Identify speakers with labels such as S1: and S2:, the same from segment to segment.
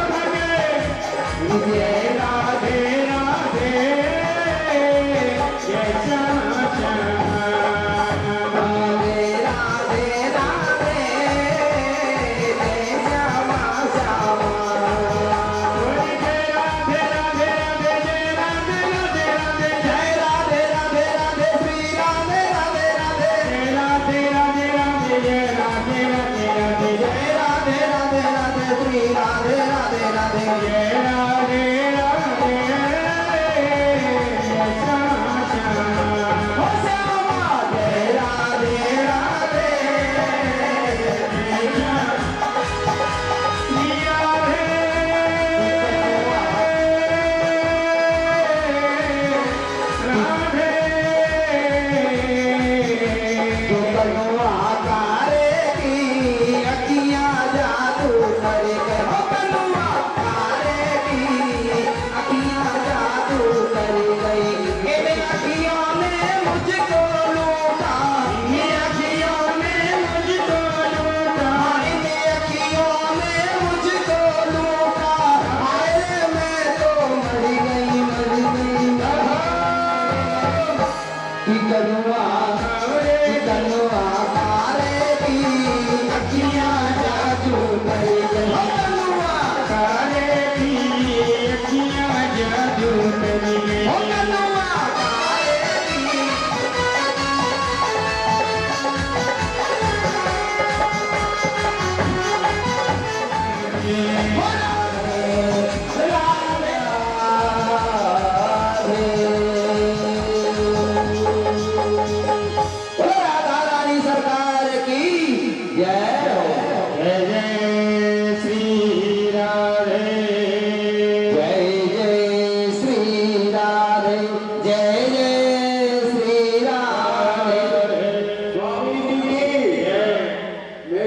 S1: Jai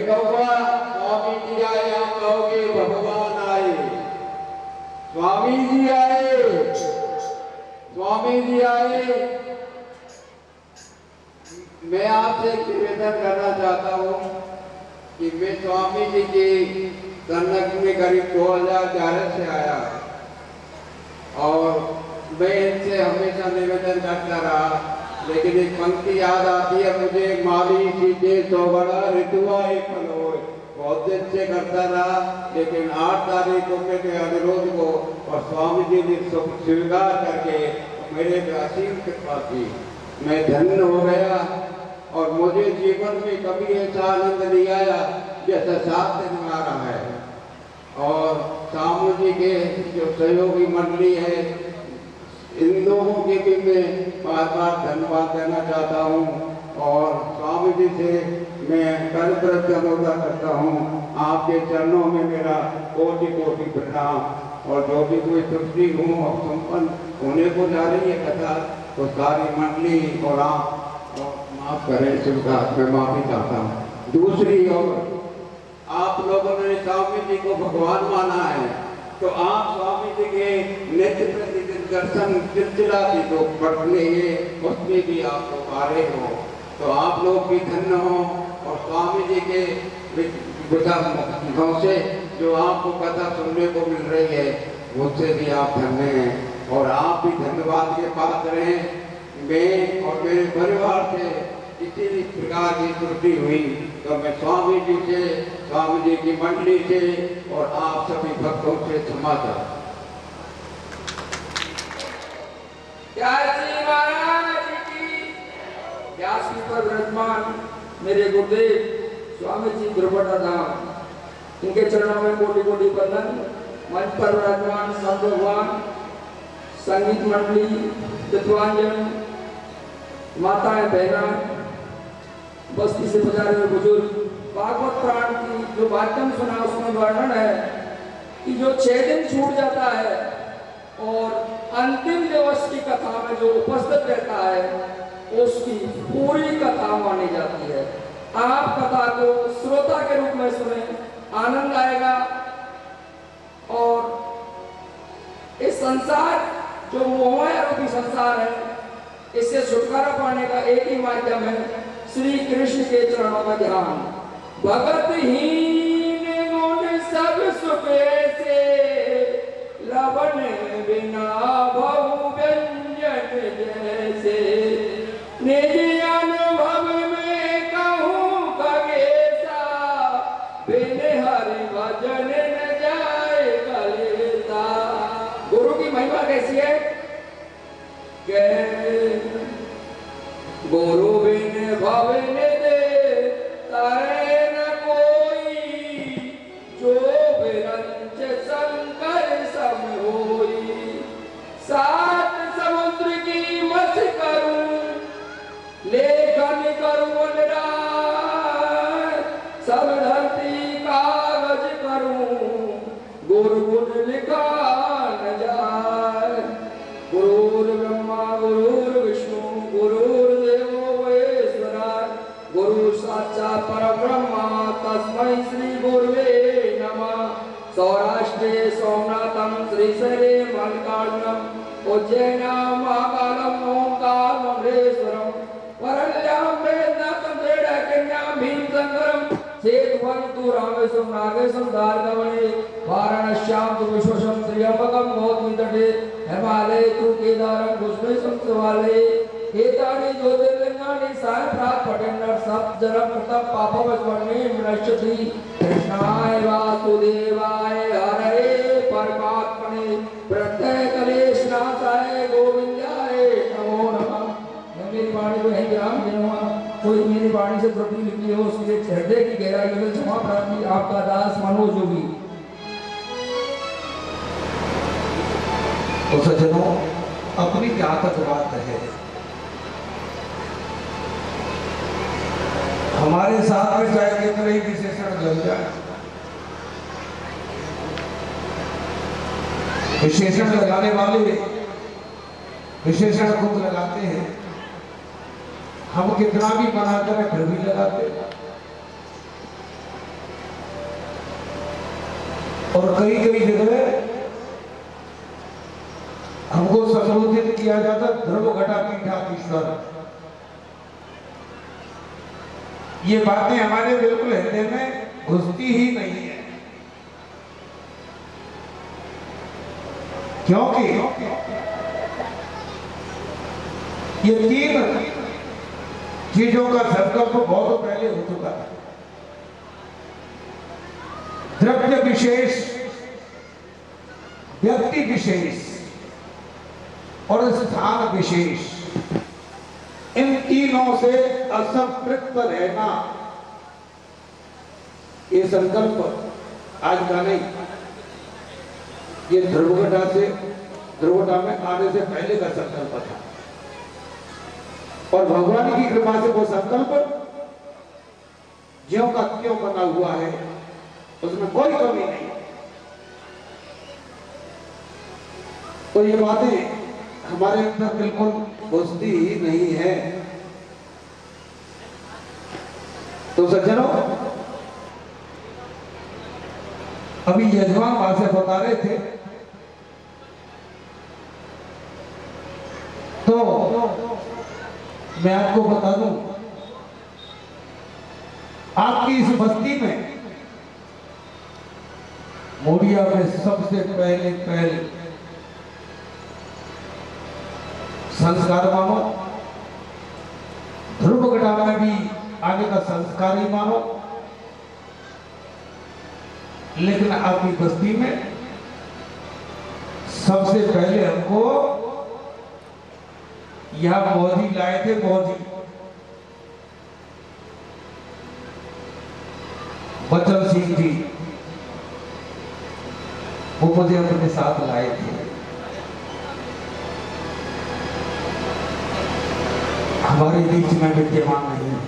S1: मैं कहूँगा स्वामी जी आए, आप कहोगे भगवान आए। स्वामी जी आए, स्वामी जी आए। मैं आपसे एक निवेदन करना चाहता हूँ कि मैं स्वामी जी की सन्नत में करीब 2011 से आया और मैं इनसे हमेशा निवेदन करता रहा, लेकिन एक पंक्ति याद आती है मुझे, माली सीधे तो बड़ा ऋतुआ एक फल हो। बहुत दिन से करता रहा, लेकिन 8 तारीख को मेरे अनुरोध को और स्वामी जी ने स्वीकार करके मेरे असीम कृपा की, मैं धन्य हो गया। और मुझे जीवन में कभी ऐसा आनंद नहीं आया जैसा 7 दिन में आ रहा है। और स्वामी जी के जो सहयोगी मंडली है, इन लोगों के भी मैं बार बार धन्यवाद देना चाहता हूँ। और स्वामी जी से मैं कर्तव्य अनुरोध करता हूँ, आपके चरणों में मेरा कोटि कोटि प्रणाम। और जो भी कोई त्रुटि हूँ और संपन्न होने को जा रही है कथा, तो सारी मंडली और आप माफ करें, स्वीकार मैं माफी चाहता हूँ। दूसरी ओर आप लोगों ने स्वामी जी को भगवान माना है, तो आप स्वामी जी के नित्य प्रतिदिन दर्शन सिलसिला भी तो पढ़ने उसमें भी आप लोग आ रहे हो, तो आप लोग भी धन्य हो। और स्वामी जी के मुखों से जो आपको कथा सुनने को मिल रही है, मुझसे भी आप धन्य हैं और आप भी धन्यवाद के पात्र हैं। मैं और मेरे परिवार से किसी भी प्रकार की त्रुटि हुई तो मैं स्वामी जी से, स्वामी जी की मंडली से और आप सभी भक्तों से क्षमा चाहता हूं।
S2: पर विराजमान मेरे गुरुदेव स्वामी जी द्रुपदा धाम, इनके चरणों में कोटि कोटि वंदन। मंच पर विराजमान संत भगवान, संगीत मंडली, विद्वानजन, माताएं बहना, बस्ती से पधारे हुए बुजुर्ग, भागवत पुराण की जो वाक्यम सुना उसमें वर्णन है कि जो 6 दिन छूट जाता है और अंतिम दिवस की कथा में जो उपस्थित रहता है उसकी पूरी कथा मानी जाती है। आप कथा को श्रोता के रूप में सुने, आनंद आएगा। और इस संसार जो मोहमाया रूपी संसार है, इससे छुटकारा पाने का एक ही माध्यम है, श्री कृष्ण के चरणों में ध्यान। भगत हीन गुण सब सुखे से, लवण बिना बहु व्यंजन जैसे। निज अनुभव में कहूँ खगेसा, बिन हरि भजन न जाए कलेसा। गुरु की महिमा कैसी है? गुरु बिन भवन दे तारे न कोई, जो बिरंच शंकर सम होई। 7 समुद्र की मछ करूं, लेखन करूं अनुराग। सब धरती कागज करूं, गुरु गुण लिखा न जाए। गुरुर् ब्रह्मा गुरुर्विष्णु गुरुर्देवो महेश्वरा, गुरु साक्षात् परब्रह्म तस्मै श्री गुरुवे नमः। सौराष्ट्रे सोमनाथम, श्रीशैले मल्लिकार्जुनम, उज्जैनां महाकालम ओंकारमहेश्वरम, वरल्यां वेदनाथं वेदारण्यां भीमशंकरम, सेतुवन्तु रामेश्वरं नागेशं धारकवने, वाराणस्यां तु विश्वशं त्र्यंबकं गौतमी तटे, हिमालये तु केदारं कुसुमेशं शिवालये। एतानि ज्योतिर्लिंगानि सायंप्रात पठेन्नर सप्तजलं कृतं पापवस्मरणेन विनश्यति। कृष्णाय वासुदेवाय हरये परमात्मने, प्रत्यक्लेशनाशाय गोविंदाय नमो नमः। मेरी वाणी को है ग्राम जनवा, कोई मेरी वाणी से त्रुटि लिखी हो उसके हृदय की गहराई में क्षमा प्रार्थी, आपका दास मनोज योगी।
S3: तो सज्जनों, अपनी क्या तक बात है, हमारे साथ में चाहे कितने ही विशेषण लग जाए, विशेषण लगाने वाले विशेषण खुद लगाते हैं, हम कितना भी मना करें फिर भी लगाते हैं। और कई कई जगह हमको संबोधित किया जाता ध्रुवघटा पीठाधीश्वर। ये बातें हमारे बिल्कुल हृदय में घुसती ही नहीं है, क्योंकि ये तीन चीजों का संकल्प बहुत पहले हो चुका है। द्रव्य विशेष, व्यक्ति विशेष और स्थान विशेष, इन तीनों से असंपृक्त रहना, ये संकल्प आज का नहीं, ये ध्रुवघटा में आने से पहले का संकल्प था। और भगवान की कृपा से वो संकल्प ज्यों का त्यों बना हुआ है, उसमें कोई कमी नहीं। तो ये बातें हमारे अंदर बिल्कुल घुसती ही नहीं है। तो सज्जनों, अभी यजमान वहां से बता रहे थे, तो मैं आपको बता दूं, आपकी इस बस्ती में मोरिया में सबसे पहले संस्कार मानो, ध्रुवघटा में भी आने का संस्कार ही मानो, लेकिन आपकी बस्ती में सबसे पहले हमको यह मौजी लाए थे। मौजी बचन सिंह जी, वो मुझे अपने साथ लाए थे। हमारे बीच में विद्यमान नहीं है,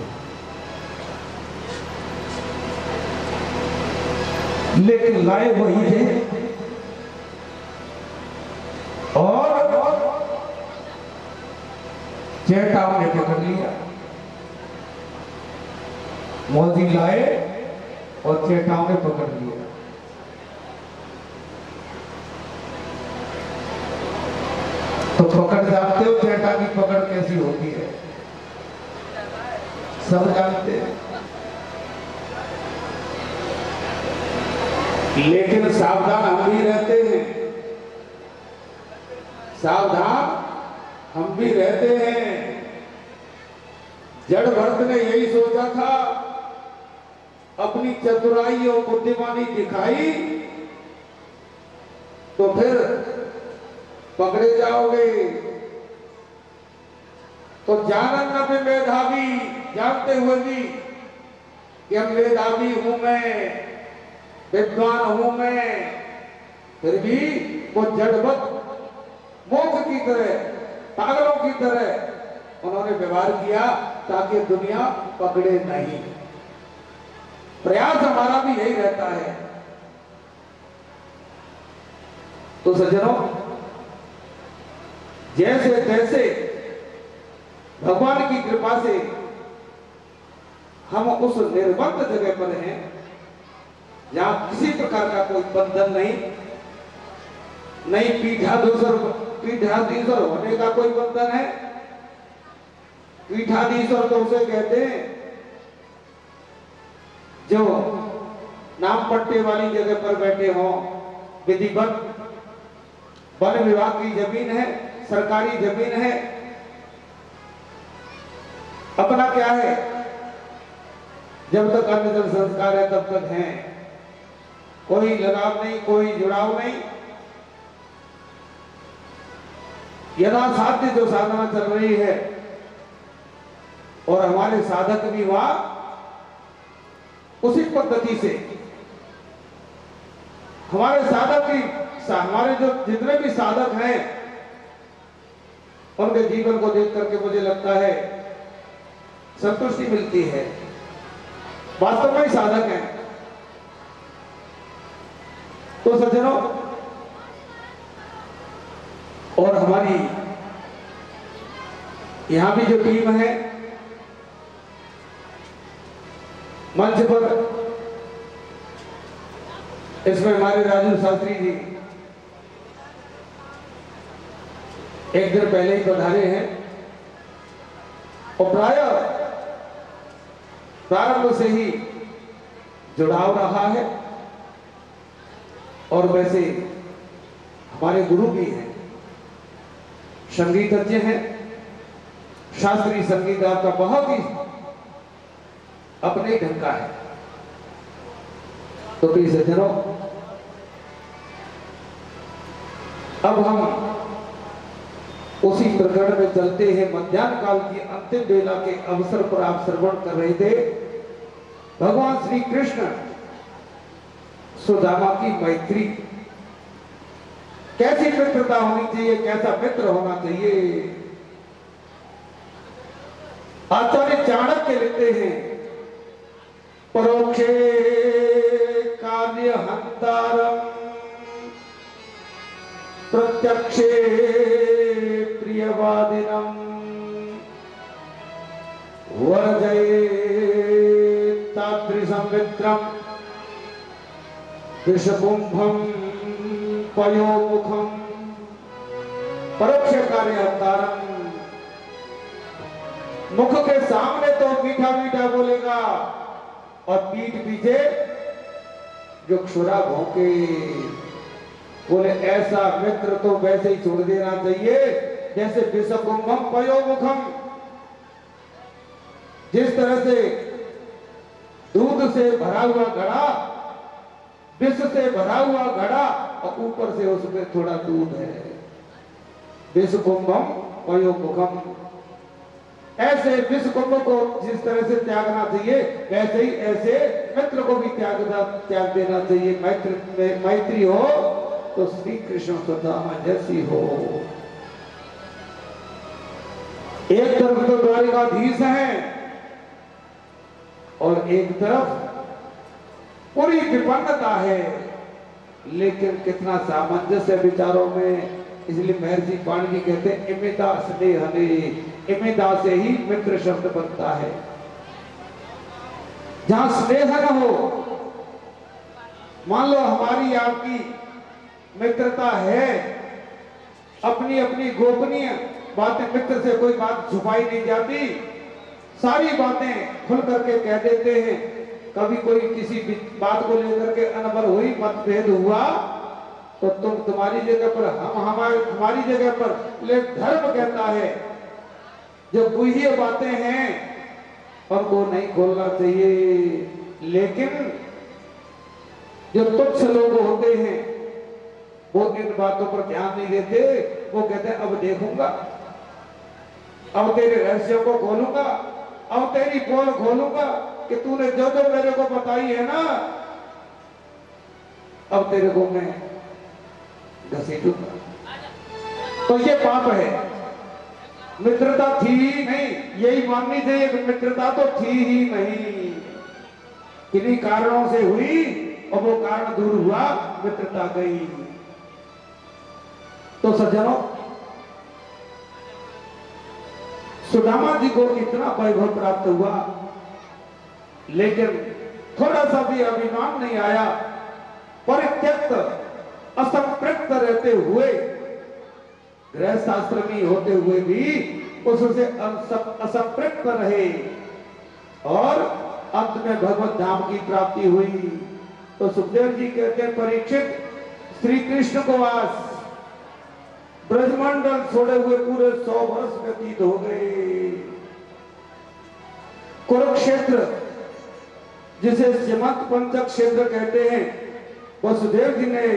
S3: लेकिन लाए वही थे। और चेटाव ने पकड़ लिया, मौजी लाए और चेटाव ने पकड़ लिया। तो पकड़ जानते हो चेटा की पकड़ कैसी होती है, सब जानते हैं। लेकिन सावधान हम भी रहते हैं, सावधान हम भी रहते हैं। जड़ भरत ने यही सोचा था, अपनी चतुराई और बुद्धिमानी दिखाई तो फिर पकड़े जाओगे। तो जानन में मेधावी, जानते हुए भी कि हम मेधावी हूं मैं, विद्वान हूं मैं, फिर भी वो जड़वत मोख की तरह, पागलों की तरह उन्होंने व्यवहार किया ताकि दुनिया पकड़े नहीं। प्रयास हमारा भी यही रहता है। तो सज्जनों, जैसे तैसे भगवान की कृपा से हम उस निर्बंध जगह पर हैं जहां किसी प्रकार का कोई बंधन नहीं पीठाधीश्वर होने का कोई बंधन है। पीठाधीश्वर तो उसे कहते हैं जो नाम पट्टे वाली जगह पर बैठे हों, विधिवत वन विभाग की जमीन है, सरकारी जमीन है, अपना क्या है, जब तक अन्य संस्कार है तब तक है, कोई लगाव नहीं, कोई जुड़ाव नहीं। यथासाध्य जो साधना चल रही है और हमारे साधक भी वहां उसी पद्धति से, हमारे साधक की, हमारे जो जितने भी साधक हैं उनके जीवन को देख करके मुझे लगता है संतुष्टि मिलती है, वास्तव में साधक हैं। तो सज्जनों, और हमारी यहां भी जो टीम है, मंच पर इसमें हमारे राजू शास्त्री जी एक दिन पहले ही पधारे हैं और प्राय प्रारंभ से ही जुड़ाव रहा है और वैसे हमारे गुरु भी हैं, संगीतज्ञ हैं, शास्त्रीय संगीत आपका बहुत ही अपने ढंग का है। तो प्रिय सज्जनों, अब हम उसी प्रकरण में चलते हैं। मध्याह्न काल की अंतिम वेला के अवसर पर आप श्रवण कर रहे थे भगवान श्री कृष्ण सुदामा की मैत्री, कैसी मित्रता होनी चाहिए, कैसा मित्र होना चाहिए। आचार्य चाणक्य लिखते हैं परोक्षे कार्य हंतारम प्रत्यक्षे प्रियवादिनम वर्जये तादृशं मित्रम विषकुंभम पयोमुखम। परोक्ष कार्य हंतारम, मुख के सामने तो मीठा मीठा बोलेगा और पीठ पीछे जो क्षुरा भौंके। बोले ऐसा मित्र तो वैसे ही छोड़ देना चाहिए जैसे विषकुंभम पयोमुखम। जिस तरह से दूध से भरा हुआ घड़ा, विष से भरा हुआ घड़ा और ऊपर से उसमें थोड़ा दूध है, विषकुंभम पयोमुखम। ऐसे विषकुंभ को जिस तरह से त्यागना चाहिए वैसे ही ऐसे मित्र को भी त्याग देना चाहिए। मैत्री हो तो श्री कृष्ण सुदामा जैसी हो। एक तरफ तो द्वारिकाधीश है और एक तरफ पूरी विपन्नता है, लेकिन कितना सामंजस्य विचारों में। इसलिए महर्षि पाणिनि कहते हैं इमिता स्नेहने, इमिता से ही मित्र शब्द बनता है। जहां स्नेह न हो, मान लो हमारी आपकी मित्रता है, अपनी अपनी गोपनीय बातें, मित्र से कोई बात छुपाई नहीं जाती, सारी बातें खुल करके कह देते हैं। कभी कोई किसी बात को लेकर के अनबन हुई, मतभेद हुआ, तो तुम्हारी जगह पर हमारी जगह पर। लेकिन धर्म कहता है जो गुह्य बातें हैं उनको नहीं खोलना चाहिए। लेकिन जो तुच्छ लोग होते हैं वो इन बातों पर ध्यान नहीं देते। वो कहते हैं अब देखूंगा, अब तेरे रहस्यों को खोलूंगा, अब तेरी पोल खोलूंगा कि तूने जो जो मेरे को बताई है ना, अब तेरे को मैं घसीटूंगा। तो ये पाप है। मित्रता थी ही नहीं, यही माननी चाहिए कि मित्रता तो थी ही नहीं, किन्हीं कारणों से हुई और वो कारण दूर हुआ, मित्रता गई। तो सज्जनों, सुदामा जी को इतना वैभव प्राप्त हुआ, लेकिन थोड़ा सा भी अभिमान नहीं आया। परित्यक्त असंपृक्त रहते हुए, गृह शास्त्र में होते हुए भी उससे असंपृक्त रहे और अंत में भगवत धाम की प्राप्ति हुई। तो सुखदेव जी कहते हैं परीक्षित, श्री कृष्ण को आज ब्रजमंडल छोड़े हुए पूरे 100 वर्ष व्यतीत हो गए। कुरुक्षेत्र जिसे सीमंत पंचक क्षेत्र कहते हैं, वसुदेव जी ने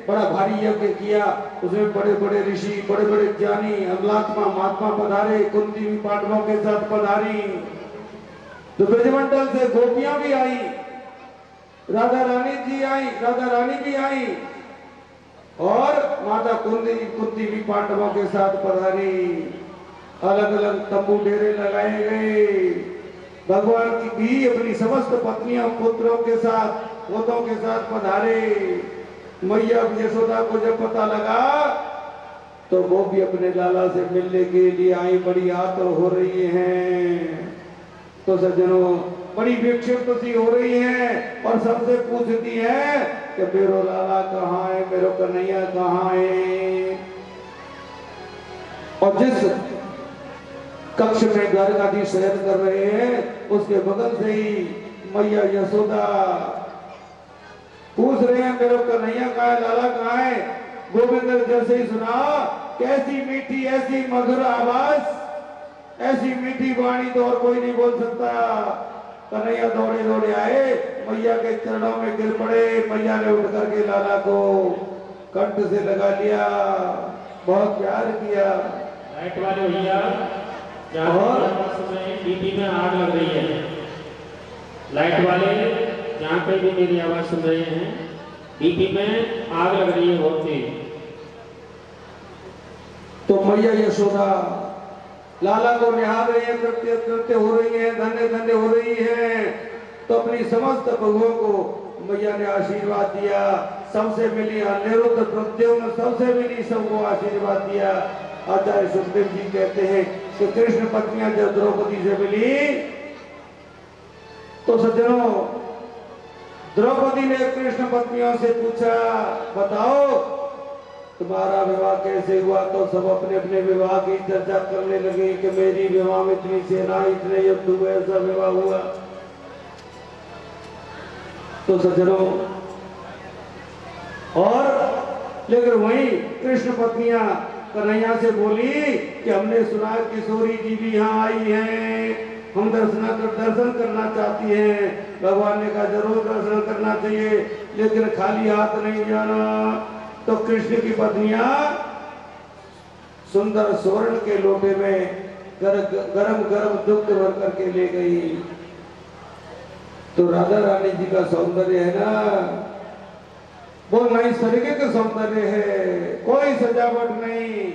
S3: बड़ा भारी यज्ञ किया। उसमें बड़े बड़े ऋषि, बड़े बड़े ज्ञानी, अमलात्मा महात्मा पधारे, कुंती भी पांडवों के साथ पधारी। तो ब्रजमंडल से गोपियां भी आई, राधा रानी जी आई, राधा रानी भी आई और माता कुंती भी पांडवों के साथ पधारी। अलग अलग तंबू डेरे लगाए गए। भगवान की भी अपनी समस्त पत्नियों पुत्रों के साथ, पोतों के साथ पधारे। मैया यशोदा को जब पता लगा तो वो भी अपने लाला से मिलने के लिए आई, बड़ी आतुर हो रही हैं। तो सज्जनों, बड़ी विक्षिप्त सी हो रही हैं और सबसे पूछती है कि मेरो लाला कहाँ है, मेरो कन्हैया कहाँ है। और जिस कक्ष में द्वारकाधीश शयन कर रहे हैं उसके बगल से ही मैया यशोदा पूछ रहे हैं मेरो कन्हैया कहाँ है, लाला कहाँ है। गोविंद ने जैसे ही सुना, कैसी मीठी ऐसी मधुर आवाज, ऐसी मीठी वाणी तो और कोई नहीं बोल सकता। कन्हैया दौड़े दौड़े आए, मैया के चरणों में गिर पड़े। मैया ने उठ करके लाला को कंठ से लगा लिया, बहुत प्यार किया।
S4: लाइट वाले भैया, टीवी में आग लग रही है। लाइट वाले जहाँ पे भी मेरी आवाज सुन रहे हैं, टीवी में आग लग रही है बहुत तेज।
S3: तो मैया यशोदा लाला को निहार रही है, कृत्य कृत्य हो रही है, धन्य धन्य हो रही है। तो अपनी समस्त बहुओं को मैया ने आशीर्वाद दिया। सबसे मिली अनिरुद्ध प्रद्युम्न, सबसे मिली, सबको आशीर्वाद दिया। आचार्य सुखदेव जी कहते हैं कि कृष्ण पत्नियां जब द्रौपदी से मिली तो सज्जनों, द्रौपदी ने कृष्ण पत्नियों से पूछा, बताओ तुम्हारा विवाह कैसे हुआ। तो सब अपने अपने विवाह की चर्चा करने लगे कि मेरी विवाह में इतनी सेना, इतने युद्ध हुए, ऐसा विवाह हुआ। तो सज्जनों, और लेकिन वही कृष्ण पत्नियां कन्हैया से बोली कि हमने सुना किशोरी जी भी यहाँ आई हैं, हम दर्शन करना चाहती हैं। भगवान ने कहा जरूर दर्शन करना चाहिए, लेकिन खाली हाथ नहीं जाना। तो कृष्ण की पत्नियां सुंदर स्वर्ण के लोटे में गरम गरम दुग्ध भर करके ले गई। तो राधा रानी जी का सौंदर्य है ना, वो नैसर्गिक सौंदर्य है, कोई सजावट नहीं।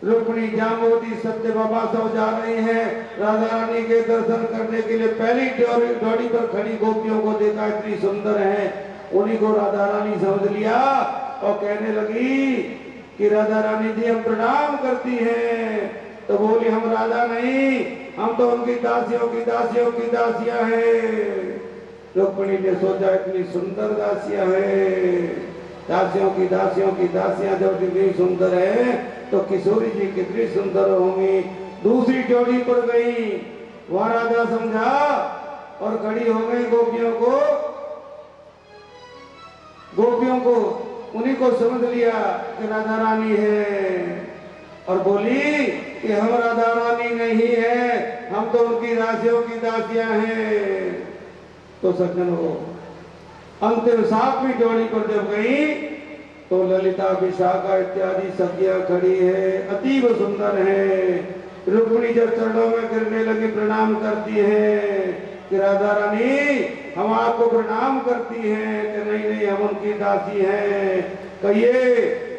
S3: रुक्मिणी, जाम्बवती, सत्य बाबा सब जा रही हैं राधा रानी के दर्शन करने के लिए। पहली डोरी पर खड़ी गोपियों को देखा, इतनी सुंदर है, उन्हीं को राधा रानी समझ लिया और कहने लगी कि राधा रानी जी हम प्रणाम करती हैं। तो बोली हम राधा नहीं, हम तो उनकी दासियों की दासियों की दासियां हैं। रुक्मिणी ने सोचा इतनी सुंदर दासियां हैं, दासियों की दासियां जब इतनी सुंदर है तो किशोरी जी कितनी सुंदर होंगी। दूसरी जोड़ी पर गई, वहां राधा समझा और खड़ी हो गई। गोपियों को उन्हीं को समझ लिया कि राधा रानी है, और बोली कि हम राधा रानी नहीं है, हम तो उनकी दासियों की दासियां हैं। तो सज्जनों, अंतिम सातवीं जोड़ी पर जब गई तो ललिता, विशाखा इत्यादि सखियां खड़ी है, अतीव सुंदर है। रुक्मिणी जब चरणों में गिरने लगी, प्रणाम करती है कि राधा रानी हम आपको प्रणाम करती हैं। कि नहीं नहीं, हम उनकी दासी हैं। कहिए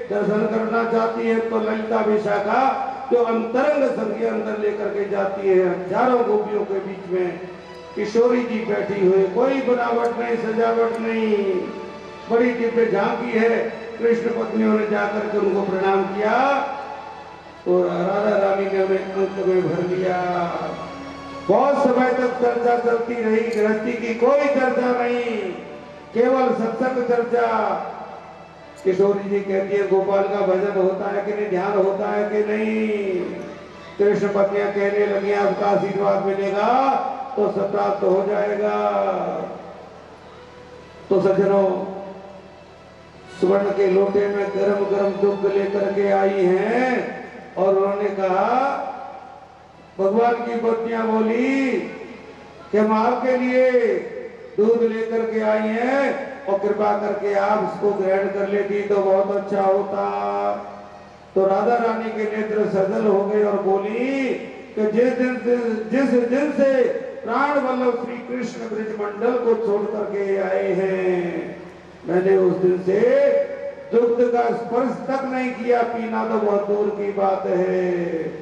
S3: दर्शन करना चाहती है। तो ललिता, विशाखा जो अंतरंग संख्या अंदर लेकर के जाती है, हजारों गोपियों के बीच में किशोरी जी बैठी हुई, कोई बनावट नहीं, सजावट नहीं, बड़ी दिव्य झांकी है। कृष्ण पत्नियों ने जाकर के उनको प्रणाम किया तो राधा रानी ने उन्हें अंक में भर लिया। बहुत समय तक चर्चा चलती रही, गृहस्थी की कोई चर्चा नहीं, केवल सत्संग चर्चा। किशोरी जी कहती है गोपाल का भजन होता है कि नहीं, ध्यान होता है कि नहीं। कृष्ण पत्नियां कहने लगी आपका आशीर्वाद मिलेगा तो सब प्राप्त हो जाएगा। तो सज्जनों, स्वर्ण के लोटे में गरम गरम दुग्ध लेकर के आई हैं और उन्होंने कहा, भगवान की पत्नियां बोली कि हम आपके लिए दूध लेकर के आई हैं और कृपा करके आप इसको ग्रहण कर लेती तो बहुत अच्छा होता। तो राधा रानी के नेत्र सजल हो गए और बोली कि जिस दिन से प्राण वल्लभ श्री कृष्ण ब्रजमंडल को छोड़ करके आए हैं, मैंने उस दिन से दुग्ध का स्पर्श तक नहीं किया, पीना तो बहुत दूर की बात है।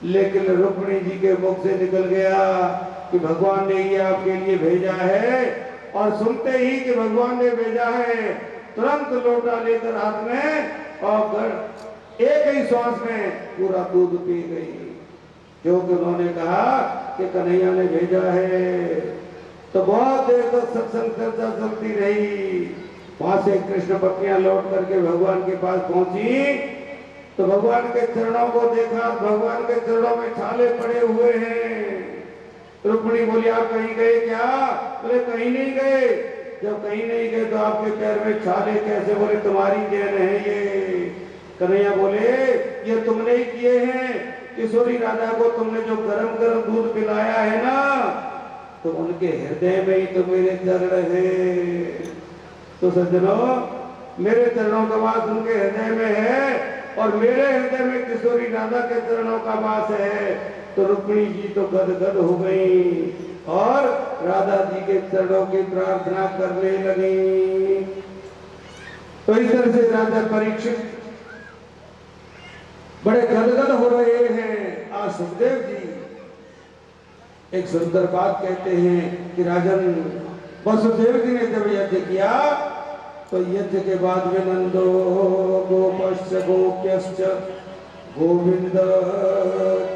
S3: लेकिन रुक्मिणी जी के मुख से निकल गया कि भगवान ने ये आपके लिए भेजा है, और सुनते ही कि भगवान ने भेजा है, तुरंत लोटा लेकर हाथ में और एक ही श्वास में पूरा दूध पी गई, क्योंकि उन्होंने कहा कि कन्हैया ने भेजा है। तो बहुत देर तक सत्संग चर्चा चलती रही। वहां से कृष्ण पत्नियां लौट करके भगवान के पास पहुंची तो भगवान के चरणों को देखा, भगवान के चरणों में छाले पड़े हुए हैं। रुक्मिणी बोली आप कहीं गए क्या? बोले कहीं नहीं गए। जब कहीं नहीं गए तो आपके पैर में छाले कैसे? बोले तुम्हारी देन है ये। कन्हैया बोले ये तुमने ही किए हैं। किशोरी राधा को तुमने जो गरम गरम दूध पिलाया है ना, तो उनके हृदय में ही तो मेरे चरण है। तो सज्जनों, मेरे चरणों का वास उनके हृदय में है और मेरे हृदय में किशोरी राधा के चरणों का वास है। तो रुक्मिणी जी तो गदगद हो गई और राधा जी के चरणों की प्रार्थना करने लगी। तो इस तरह से राजा परीक्षित बड़े गदगद हो रहे हैं। आज सुखदेव जी एक सुंदर बात कहते हैं कि राजन वसुदेव जी ने जब यज्ञ किया तो यज्ञ के बाद में नंदो गोपश्च गोप्यश्च गोविंद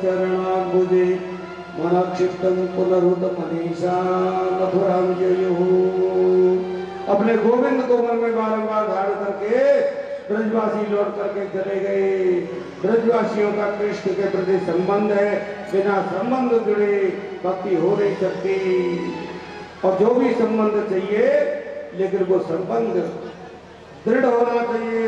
S3: चरणाम्बुजे मनाक्षिप्तम पुनरुत मनीषा मथुराम जयुः। अपने गोविंद को मन में बारंबार धारण करके ब्रजवासी लौट करके चले गए। ब्रजवासियों का कृष्ण के प्रति संबंध है, बिना संबंध जुड़े भक्ति हो नहीं सकती। और जो भी संबंध चाहिए लेकिन वो संबंध दृढ़ होना चाहिए।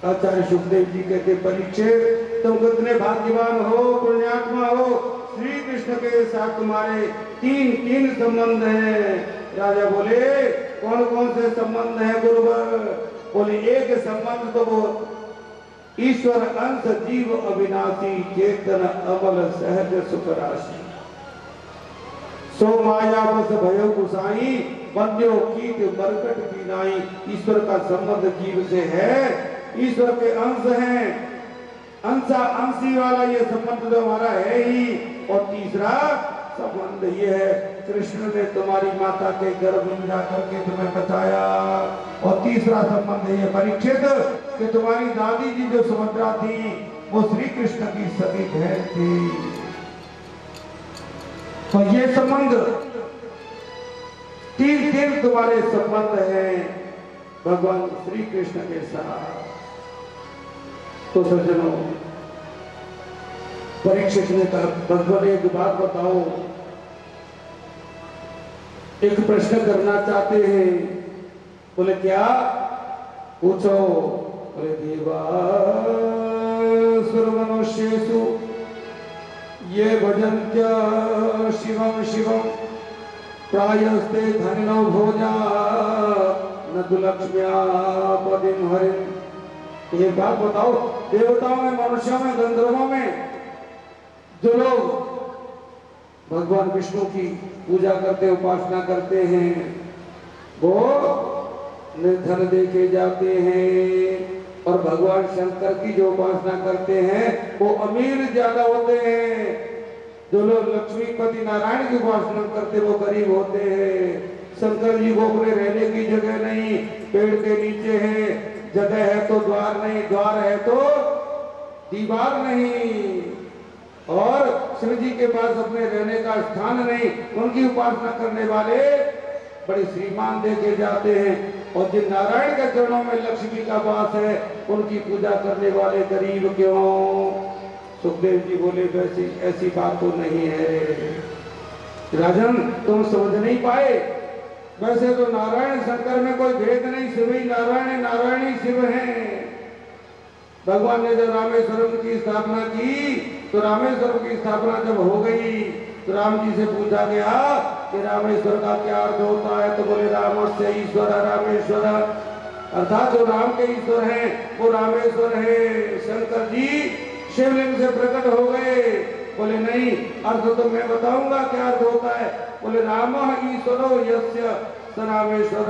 S3: आचार्य सुखदेव जी कहते परीक्षित तुम कितने भाग्यवान हो, पुण्यात्मा हो, श्री कृष्ण के साथ तुम्हारे तीन संबंध हैं। राजा बोले कौन कौन से संबंध हैं गुरुवर? बोले एक संबंध तो वो ईश्वर अंश जीव अविनाशी चेतन अमल सहज सुख राशि सो माया बस भयो गुसाई बंध्यो कीट मरकट की नाई। ईश्वर का संबंध जीव से है, ईश्वर के अंश हैं, अंशी वाला ये संबंध तो हमारा है ही। और तीसरा संबंध ये है कृष्ण ने तुम्हारी माता के गर्भ में जाकर के तुम्हें बचाया। और तीसरा संबंध ये परीक्षित कि तुम्हारी दादी जी जो सुभद्रा थी वो श्री कृष्ण की सगी बहन थी। तो ये संबंध तीन तुम्हारे संबंध हैं भगवान श्री कृष्ण के साथ। तो सज्जनों, परीक्षित ने कहा भगवान एक बात बताओ, एक प्रश्न करना चाहते हैं। बोले क्या? पूछो। बोले देवासुर मनुष्येषु ये भजन्त्य शिवम शिवम प्रायस्ते धनिनो भोजा न तु लक्ष्म्या पदिम हरिम। ये बात बताओ, देवताओं में, मनुष्यों में, गंधर्वों में जो लोग भगवान विष्णु की पूजा करते, उपासना करते हैं, वो निर्धन देखे जाते हैं। और भगवान शंकर की जो उपासना करते हैं वो अमीर ज्यादा होते हैं। जो लोग लक्ष्मीपति नारायण की उपासना करते वो गरीब होते हैं। शंकर जी को अपने रहने की जगह नहीं, पेड़ के नीचे है, जगह है तो द्वार नहीं, द्वार है तो दीवार नहीं, और शिव जी के पास अपने रहने का स्थान नहीं। उनकी उपासना करने वाले बड़े श्रीमान देखे जाते हैं। और जिन नारायण के चरणों में लक्ष्मी का वास है उनकी पूजा करने वाले गरीब क्यों? सुखदेव जी बोले वैसी ऐसी बात तो नहीं है राजन, तुम समझ नहीं पाए। वैसे तो नारायण शंकर में कोई भेद नहीं, शिव ही नारायण, नारायण ही शिव है। भगवान ने जब रामेश्वरम की स्थापना की तो रामेश्वरम की स्थापना जब हो गई तो राम जी से पूछा गया कि रामेश्वर का क्या अर्थ होता है? तो बोले रामस्य ईश्वर रामेश्वर, अर्थात जो राम के ईश्वर हैं वो रामेश्वर है। शंकर जी शिवलिंग से प्रकट हो गए। बोले नहीं, अर्थ तो मैं बताऊंगा क्या अर्थ होता है। बोले राम ईश्वरो यस्य स रामेश्वर,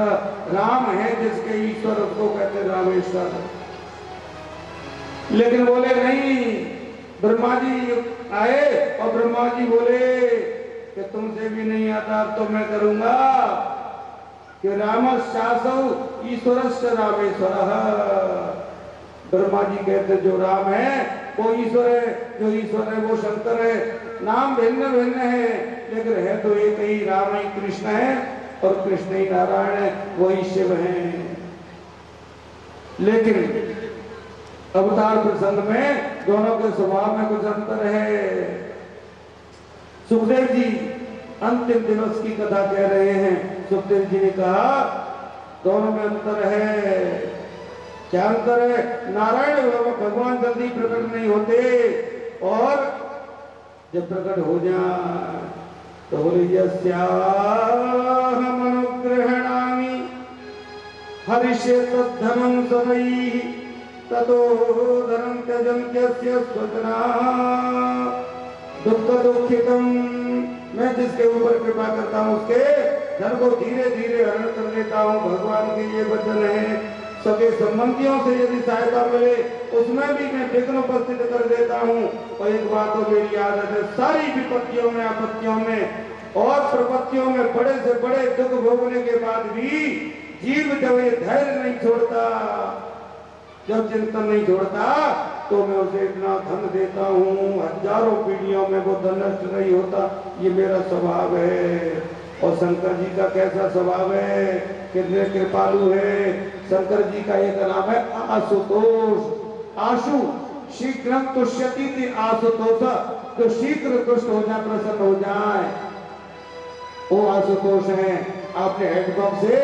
S3: राम है जिसके ईश्वर उसको कहते रामेश्वर। लेकिन बोले नहीं, ब्रह्मा जी आए और ब्रह्मा जी बोले कि तुमसे भी नहीं आता तो मैं करूंगा कि रामश्चासौ ईश्वरश्च रामेश्वर। ब्रह्मा जी कहते जो राम है वो ईश्वर है, जो ईश्वर है वो शंकर है। नाम भिन्न भिन्न है लेकिन है तो एक ही, राम ही कृष्ण है और कृष्ण ही नारायण है, वही शिव है। लेकिन अवतार प्रसंग में दोनों के स्वभाव में कुछ अंतर है। सुखदेव जी अंतिम दिवस की कथा कह रहे हैं। सुखदेव जी ने कहा दोनों में अंतर है। क्या अंतर है? नारायण भगवान जल्दी प्रकट नहीं होते और जब प्रकट हो जाए तो बोले यस्याहम् अनुग्रहणामि हरिष्ये तद्धर्मं सदैः ततो धर्मं त्यजन्त्यस्य स्वजनाः दुःख दुःखितम्। मैं जिसके ऊपर कृपा करता हूँ उसके धन को धीरे धीरे हरण कर लेता हूँ। भगवान के ये वचन है। सके संबंधियों से यदि सहायता मिले उसमें भी मैं विघ्न उपस्थित कर देता हूँ। और एक बात तो मेरी आदत है, सारी विपत्तियों में, आपत्तियों में और प्रपत्तियों में बड़े से बड़े दुख भोगने के बाद भी जीव जब ये धैर्य नहीं छोड़ता, जब चिंतन नहीं छोड़ता तो मैं उसे इतना धन देता हूँ, हजारों पीढ़ियों में वो धन नष्ट नहीं होता। ये मेरा स्वभाव है। और शंकर जी का कैसा स्वभाव है, कितने कृपालु है। शंकर जी का एक नाम है आशुतोष। आशु शीघ्रम तुष्यति आशुतोष, तो शीघ्र तुष्ट हो जाए, प्रसन्न हो जाए, वो आशुतोष है। आपने हैंडपंप से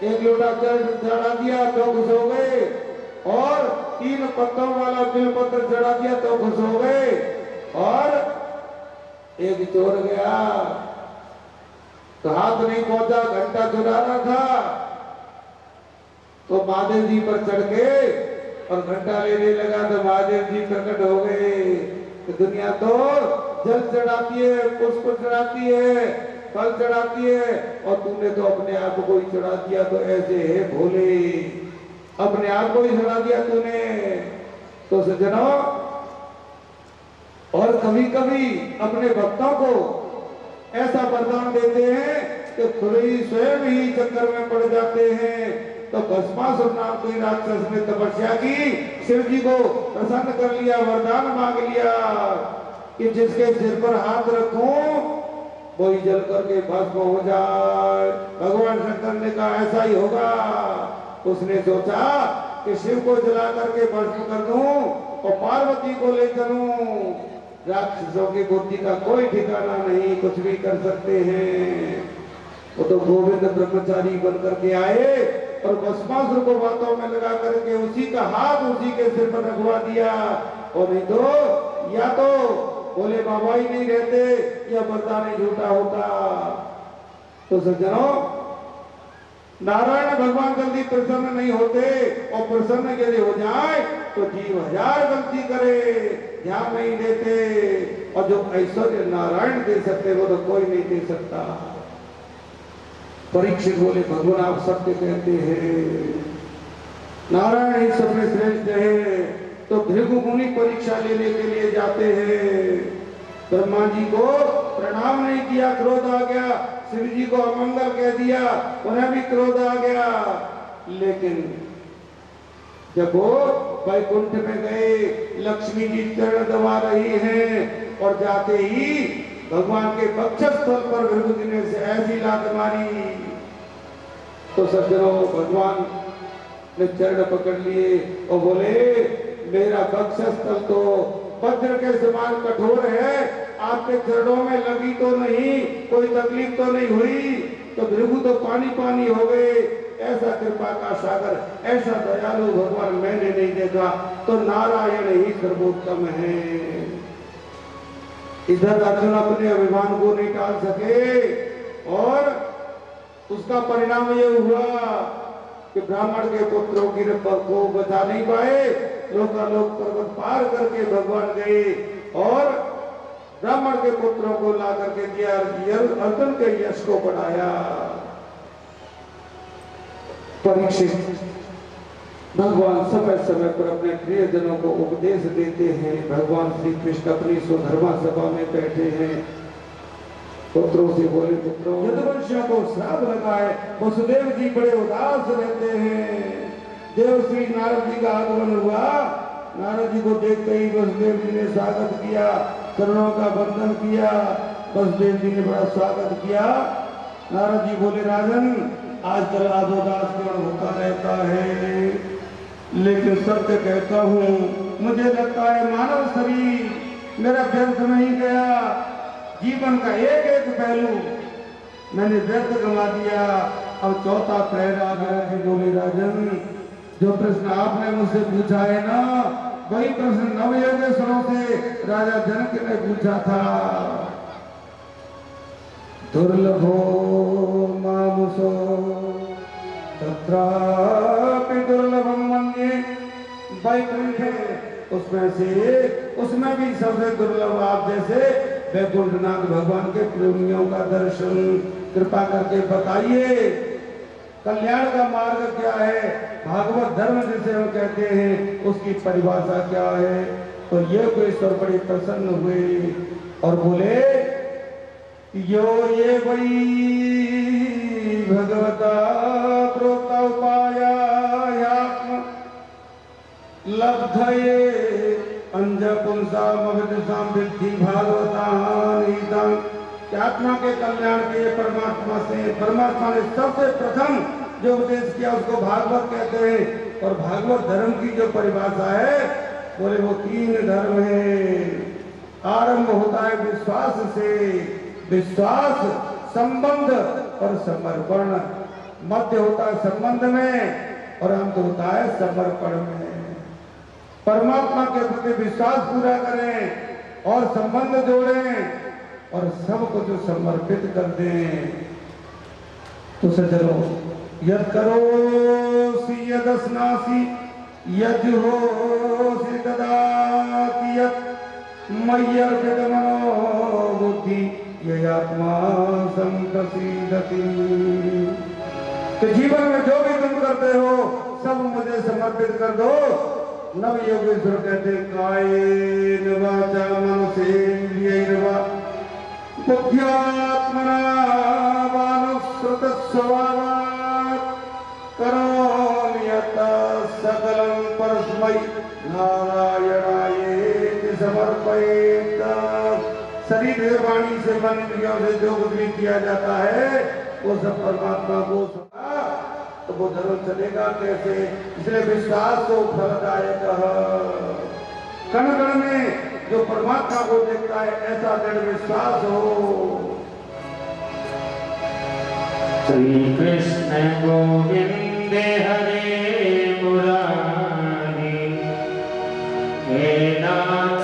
S3: एक लोटा जल चढ़ा दिया तो खुश हो गए, और 3 पत्तों वाला बिलपत्र चढ़ा दिया तो खुश हो गए। और एक चोर गया तो हाथ नहीं पहुंचा, घंटा चुराना था, तो महादेव जी पर चढ़ के और घंटा लेने लगा तो महादेव जी प्रकट हो गए। तो दुनिया तो जल चढ़ाती है, पुष्प चढ़ाती है, फल चढ़ाती है, और तुमने तो अपने आप को ही चढ़ा दिया। तो ऐसे है भोले, अपने आप को ही चढ़ा दिया तूने। तो सज्जनों, और कभी कभी अपने भक्तों को ऐसा वरदान देते हैं कि खुद ही स्वयं ही चक्कर में पड़ जाते हैं। तो भस्मासुर नाम कोई राक्षस ने तपस्या की, शिव जी को प्रसन्न कर लिया, वरदान मांग लिया कि जिसके सिर पर हाथ रखूं वही जल करके भस्म हो जाए। भगवान शंकर ने कहा ऐसा ही होगा। उसने सोचा कि शिव को जला करके भस्म कर दूं और पार्वती को ले चलूं। राक्षसों की बुद्धि का कोई ठिकाना नहीं, कुछ भी कर सकते हैं। वो तो गोविंद ब्रह्मचारी बन करके आए और भस्मासुर को बातों में लगा करके उसी का हाथ उसी के सिर पर रखवा दिया। और नहीं तो या तो बोले बाबा ही नहीं रहते या वरदान ही झूठा होता। तो सज्जनों, नारायण भगवान जल्दी प्रसन्न नहीं होते, और प्रसन्न यदि हो जाए तो जीव 1000 गलती करे, ध्यान नहीं देते। और जो ऐश्वर्य नारायण दे सकते वो तो कोई नहीं दे सकता। परीक्षित बोले भगवान आप सत्य कहते हैं, नारायण ही सबसे श्रेष्ठ है। तो भृगु मुनि परीक्षा लेने के लिए जाते हैं। ब्रह्मा जी को प्रणाम नहीं किया, क्रोध आ गया। शिव जी को अमंगल कह दिया, उन्हें भी क्रोध आ गया। लेकिन जब वो वैकुंठ में गए, लक्ष्मी जी चरण दबा रही हैं, और जाते ही भगवान के वक्षस्थल पर भृगु जी ने ऐसी लात मारी। तो सज्जनों, भगवान ने चरण पकड़ लिए और बोले मेरा वक्षस्थल तो वज्र के समान कठोर है, आपके चरणों में लगी तो नहीं, कोई तकलीफ तो नहीं हुई। तो भृगु तो पानी पानी हो गए। ऐसा कृपा का सागर, ऐसा दयालु भगवान मैंने नहीं देखा। तो नारायण ही सर्वोत्तम है। इधर अर्जुन अपने अभिमान को नहीं टाल सके, और उसका परिणाम ये हुआ कि ब्राह्मण के पुत्रों की को बचा नहीं पाए। लोकालोक पर्वत पार करके भगवान गए और ब्राह्मण के पुत्रों को ला करके दिया, अर्जुन के यश को बढ़ाया। परीक्षित भगवान समय समय पर अपने प्रियजनों को उपदेश देते हैं। भगवान श्री कृष्ण अपनी स्वधर्मा सभा में बैठे हैं। पुत्रों से बोले पुत्रों, यदुवंशियों को श्राप लगा है। वसुदेव जी बड़े उदास रहते हैं। देव श्री नारद जी का आगमन हुआ नारद जी को देखते ही वसुदेव जी ने स्वागत किया, चरणों का वंदन किया। वसुदेव जी ने बड़ा स्वागत किया। नारद जी बोले, राजन आजकल आप उदास क्यों होता रहता है? लेकिन सत्य कहता हूँ, मुझे लगता है मानव शरीर मेरा व्यर्थ नहीं गया। जीवन का एक एक पहलू मैंने व्यर्थ गंवा दिया। अब चौथा पैर आ गया है। बोले, राजन जो प्रश्न आपने मुझसे पूछा है ना, वही प्रश्न नवयोगेश्वरों से राजा जनक ने पूछा था। दुर्लभो मानुषो तत्रापि दुर्लभम मन्ये वैकुंठे, उसमें भी सबसे दुर्लभ आप जैसे वैकुंठनाथ भगवान के प्रेमियों का दर्शन। कृपा करके बताइए कल्याण का मार्ग क्या है? भागवत धर्म जिसे हम कहते हैं उसकी परिभाषा क्या है? तो ये ईश्वर बड़े प्रसन्न हुए और बोले, यो ये वही भगवता प्रोक्ता उपाया लब्धये अंजपुंसाम अविदिशाम विद्धि भागवतान। आत्मा के कल्याण के परमात्मा ने सबसे प्रथम जो उपदेश किया उसको भागवत कहते हैं। और भागवत धर्म की जो परिभाषा है, बोले वो 3 धर्म है। आरंभ होता है विश्वास से, विश्वास, संबंध और समर्पण। मध्य होता है संबंध में और अंत होता है समर्पण में। परमात्मा के प्रति विश्वास पूरा करें और संबंध जोड़ें और सब कुछ समर्पित कर दें। तो सज्जनों, यद करोसि यदस्नासि यज्होसि तदाति यत् मय्यर्पित मनो बुद्धि ययात्मा संप्रसीदति। तो जीवन में जो भी तुम करते हो सब मुझे समर्पित कर दो। नव योगेश्वर कहते, कायेन वाचा मनसेन्द्रियैर्वा बुद्ध्यात्मना वानुसृत स्वभावात् करोमि यतः सकलं परस्मै नारायणायेति समर्पयेत्। शरीर वाणी से मन इंद्रियों से जो कुछ भी किया जाता है वो सब परमात्मा को तो वो धर्म चलेगा कैसे? इसलिए विश्वास तो फलदायक। कण कण में जो परमात्मा को देखता है ऐसा दृढ़ विश्वास हो।
S4: श्री कृष्ण गोविंद हरे मुरारी, हे नाथ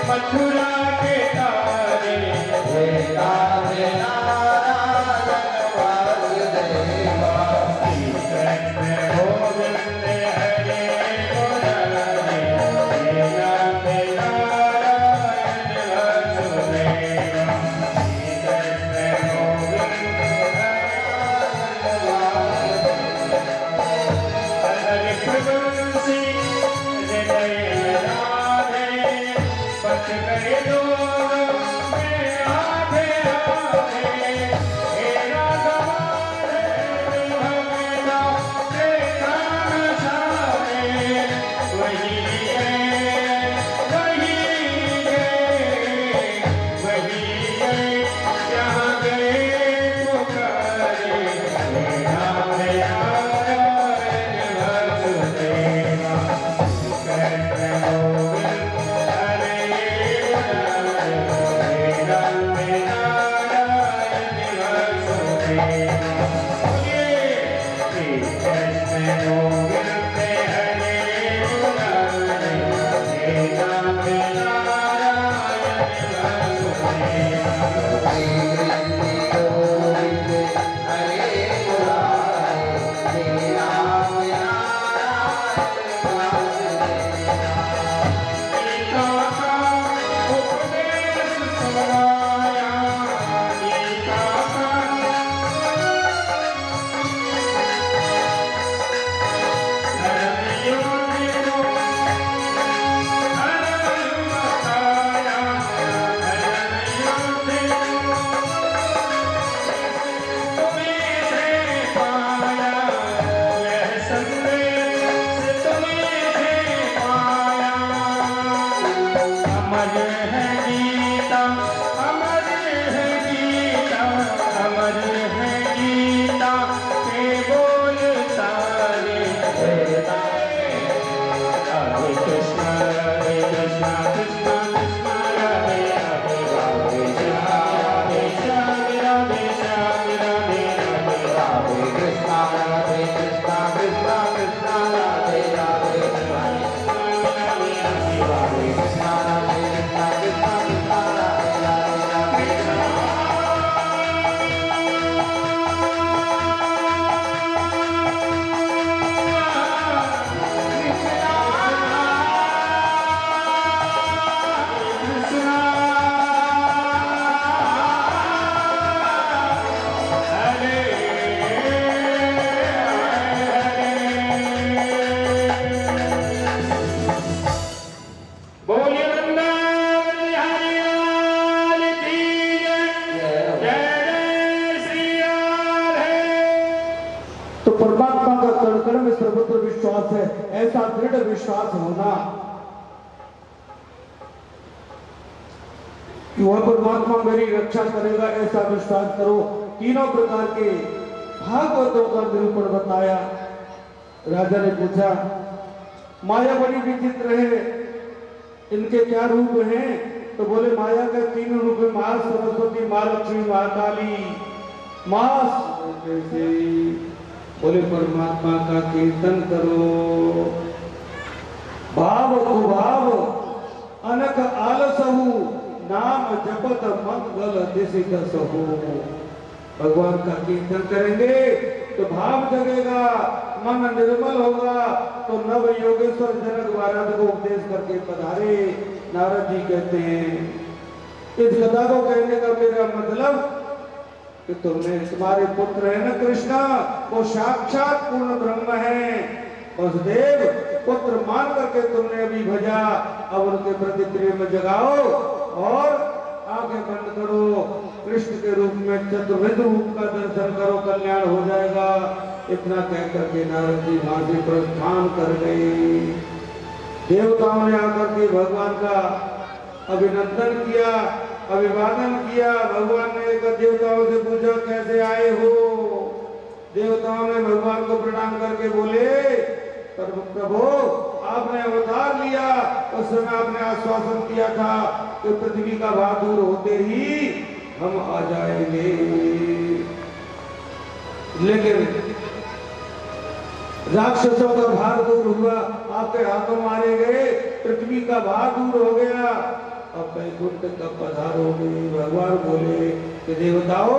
S3: मथुरा के तारे, हे राधे राधे। तो परमात्मा का कण में सर्वत्र विश्वास है, ऐसा दृढ़ विश्वास होना कि वह परमात्मा मेरी रक्षा करेगा, ऐसा विश्वास करो। तीनों प्रकार के भागवतों का निरूपण बताया। राजा ने पूछा, माया बड़ी विचित्र है, इनके क्या रूप हैं? तो बोले माया के तीन रूप है, मां सरस्वती, मां लक्ष्मी, मां काली। मां कैसे? बोले परमात्मा का कीर्तन करो, भाव कुभाव अनक आलसहु, नाम जपत मंगल दिसिक सहु। भगवान का कीर्तन करेंगे तो भाव जगेगा, मन निर्मल होगा। तो नव योगेश्वर जनक महाराज को उपदेश करके पधारे। नारद जी कहते हैं, इस कथा को कहने का मेरा मतलब कि तुम्हारे पुत्र है ना कृष्णा, वो साक्षात पूर्ण ब्रह्म है। वसुदेव पुत्र मान करके तुमने अभी भजा, अब उनके प्रति प्रेम जगाओ और आंखें बंद करो, कृष्ण के रूप में चतुर्विध रूप का दर्शन करो, कल्याण हो जाएगा। इतना कहकर के नारद जी वहां से प्रस्थान कर गए। देवताओं ने आकर के भगवान का अभिनंदन किया, अभिवादन किया। भगवान ने देवताओं से पूछा, कैसे आए हो? देवताओं ने भगवान को प्रणाम करके बोले, प्रभु आपने अवतार लिया, उस समय आपने आश्वासन दिया था कि पृथ्वी का भार दूर होते ही हम आ जाएंगे, लेकिन राक्षसों का भार दूर हुआ, आपके हाथों मारे गए, पृथ्वी का भार दूर हो गया, अब वैकुंठ कब पधारोगे? भगवान बोले कि देवताओं,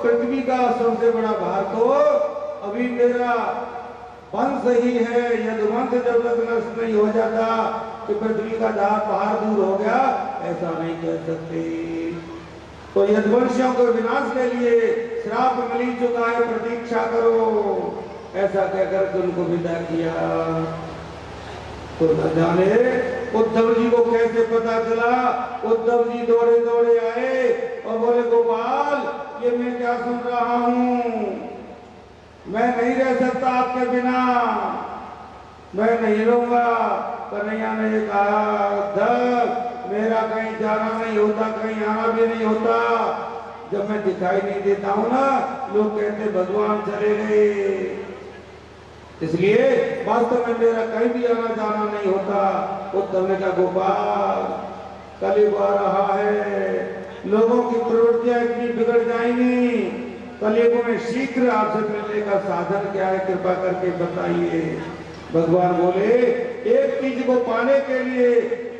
S3: पृथ्वी का सबसे बड़ा भार तो अभी मेरा वंश ही है। यदि वंश जब तक नष्ट नहीं हो जाता कि पृथ्वी का भार दूर हो गया, ऐसा नहीं कह सकते। तो यदुवंशियों के विनाश के लिए श्राप मिल चुका है, प्रतीक्षा करो, ऐसा कहकर उनको विदा किया। तो न जाने उद्धव जी को कैसे पता चला। उद्धव जी दौड़े दौड़े आए और बोले, गोपाल ये मैं क्या सुन रहा हूँ, मैं नहीं रह सकता आपके बिना, मैं नहीं रहूंगा। कन्हैया ने कहा, उद्धव मेरा कहीं जाना नहीं होता, कहीं आना भी नहीं होता। जब मैं दिखाई नहीं देता हूँ ना, लोग कहते भगवान चले गए, इसलिए वास्तव में मेरा कहीं भी आना जाना नहीं होता। उद्धव ने कहा, गोपाल कलयुग आ रहा है, लोगों की प्रवृत्तियां इतनी बिगड़ जाएंगी, कलयुग में शीघ्र आपसे मिलने का साधन क्या है, कृपा करके बताइए। भगवान बोले, एक चीज को पाने के लिए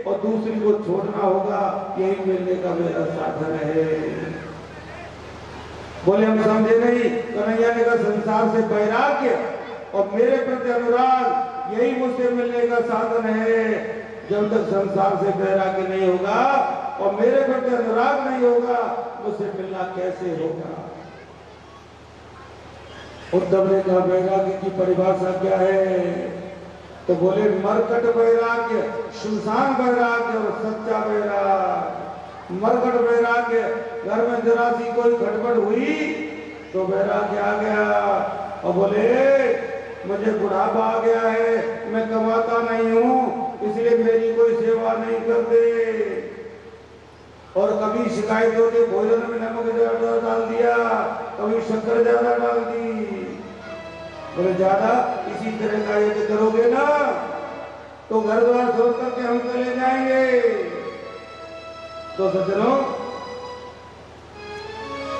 S3: और दूसरी को छोड़ना होगा, यही मिलने का मेरा साधन है। बोले हम समझे नहीं। कन्हैया ने कहा संसार से वैराग्य और मेरे प्रति अनुराग यही मुझसे मिलने का साधन है। जब तक संसार से वैराग्य नहीं होगा और मेरे प्रति अनुराग नहीं होगा, मुझसे मिलना कैसे होगा। उद्धव ने कहा वैराग्य की परिभाषा क्या है? तो बोले मरकट वैराग्य, सुनसान वैराग्य और सच्चा वैराग्य। मरकट वैराग्य, घर में जरा सी कोई खटपट हुई तो वैराग्य आ गया और बोले मुझे बुढ़ापा आ गया है, मैं कमाता नहीं हूं, इसलिए मेरी कोई सेवा नहीं करते। और कभी शिकायत होती भोजन में नमक ज्यादा डाल दिया, कभी शक्कर ज्यादा डाल दी। बोले ज्यादा इसी तरह का यदि करोगे ना तो घर द्वार छोड़ करके हम चले जाएंगे। तो सज्जनों,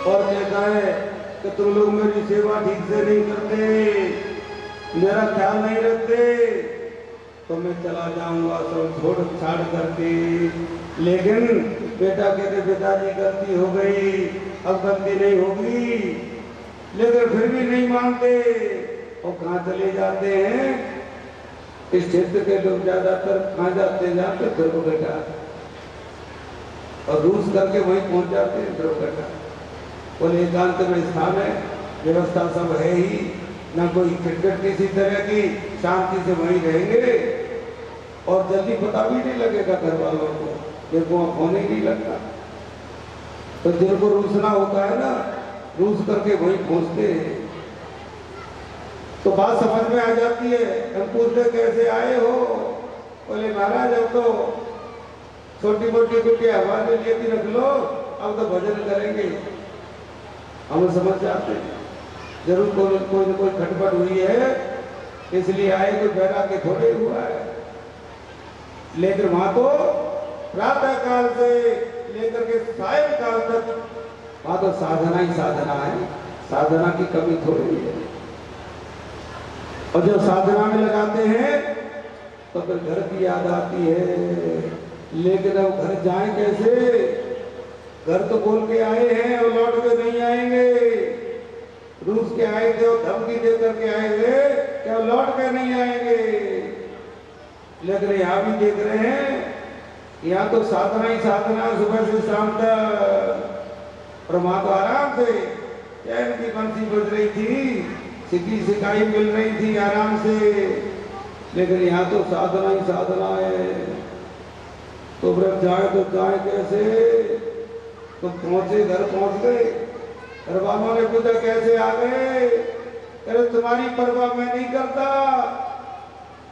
S3: और कहता है कि तुम लोग मेरी सेवा ठीक से नहीं करते, मेरा ख्याल नहीं रखते, तो मैं चला जाऊंगा सब छोड़ छाड़ करके। लेकिन बेटा कहते पिताजी गलती हो गई, अब गलती नहीं होगी, लेकिन फिर भी नहीं मानते और कहाँ चले जाते हैं। इस क्षेत्र के लोग ज्यादातर कहाँ जाते हैं? ध्रुव घटा, और रूस करके वहीं पहुंच जाते हैं ध्रुव घटा। बोले एकांत में स्थान है, व्यवस्था सब है ही, ना कोई खटखट किसी तरह की, शांति से वहीं रहेंगे और जल्दी पता भी नहीं लगेगा घर वालों को, जिनको होने नहीं लगता। तो जिनको रूसना होता है ना, रूस करके वहीं पहुंचते हैं। तो बात समझ में आ जाती है। हम पूछते कैसे आए हो? बोले महाराज अब तो छोटी मोटी कुटी आवाज लेती रख लो, अब तो भजन करेंगे। हम समझ जाते हैं जरूर कोई न कोई खटपट हुई है, इसलिए आए, कोई वैराग्य थोड़े हुआ है। लेकिन वहां तो प्रातः काल से लेकर के सायं काल तक वहां तो साधना ही साधना है, साधना की कमी थोड़ी है। और जब साधना में लगाते हैं तो फिर घर की याद आती है। लेकिन अब घर जाएं कैसे? घर तो बोल के आए हैं और लौट के नहीं आएंगे। रूस के आए थे और धमकी दे करके आए थे कि लौट के नहीं आएंगे। लेकिन यहाँ भी देख रहे हैं, यहाँ तो साधना ही साधना, सुबह से शाम तक। और वहां तो आराम से चैन की बंसी बज रही थी, सिकी सिकाई मिल रही थी आराम से। लेकिन यहाँ तो साधना ही साधना है। तो फिर जाए तो जाए कैसे? तो पहुंचे, घर पहुंच गए। घर वालों ने पूछा कैसे आ गए? अरे तुम्हारी परवाह मैं नहीं करता,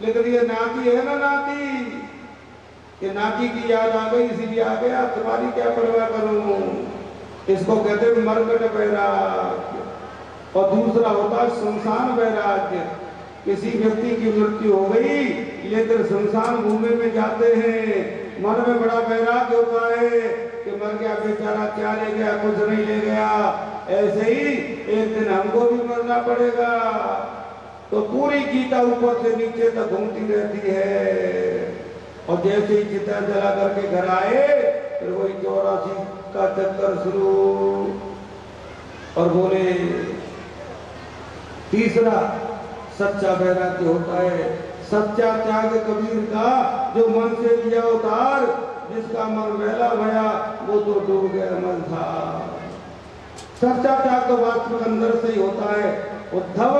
S3: लेकिन ये नाती है ना, नाती, ये नाती की याद आ गई इसीलिए आ गया, तुम्हारी क्या परवाह करूं। इसको कहते हैं मरकट वैराग्य। और दूसरा होता है शमशान वैराग्य। किसी व्यक्ति की मृत्यु हो गई, लेकर शमशान भूमि में जाते हैं, मन में बड़ा वैराग्य होता है कि मर गया बेचारा, क्या ले गया, कुछ नहीं ले गया, ऐसे ही एक दिन हमको भी मरना पड़ेगा। तो पूरी गीता ऊपर से नीचे तक घूमती रहती है। और जैसे ही चिता जला करके घर आए, फिर वही 84 का चक्कर शुरू। और बोले तीसरा सच्चा वैराग्य होता है, सच्चा त्याग कबीर का, जो मन से किया उतार, जिसका मन मैला भया वो तो डूब गया मन था। सच्चा त्याग तो वास्तविक अंदर से ही होता है। उद्धव,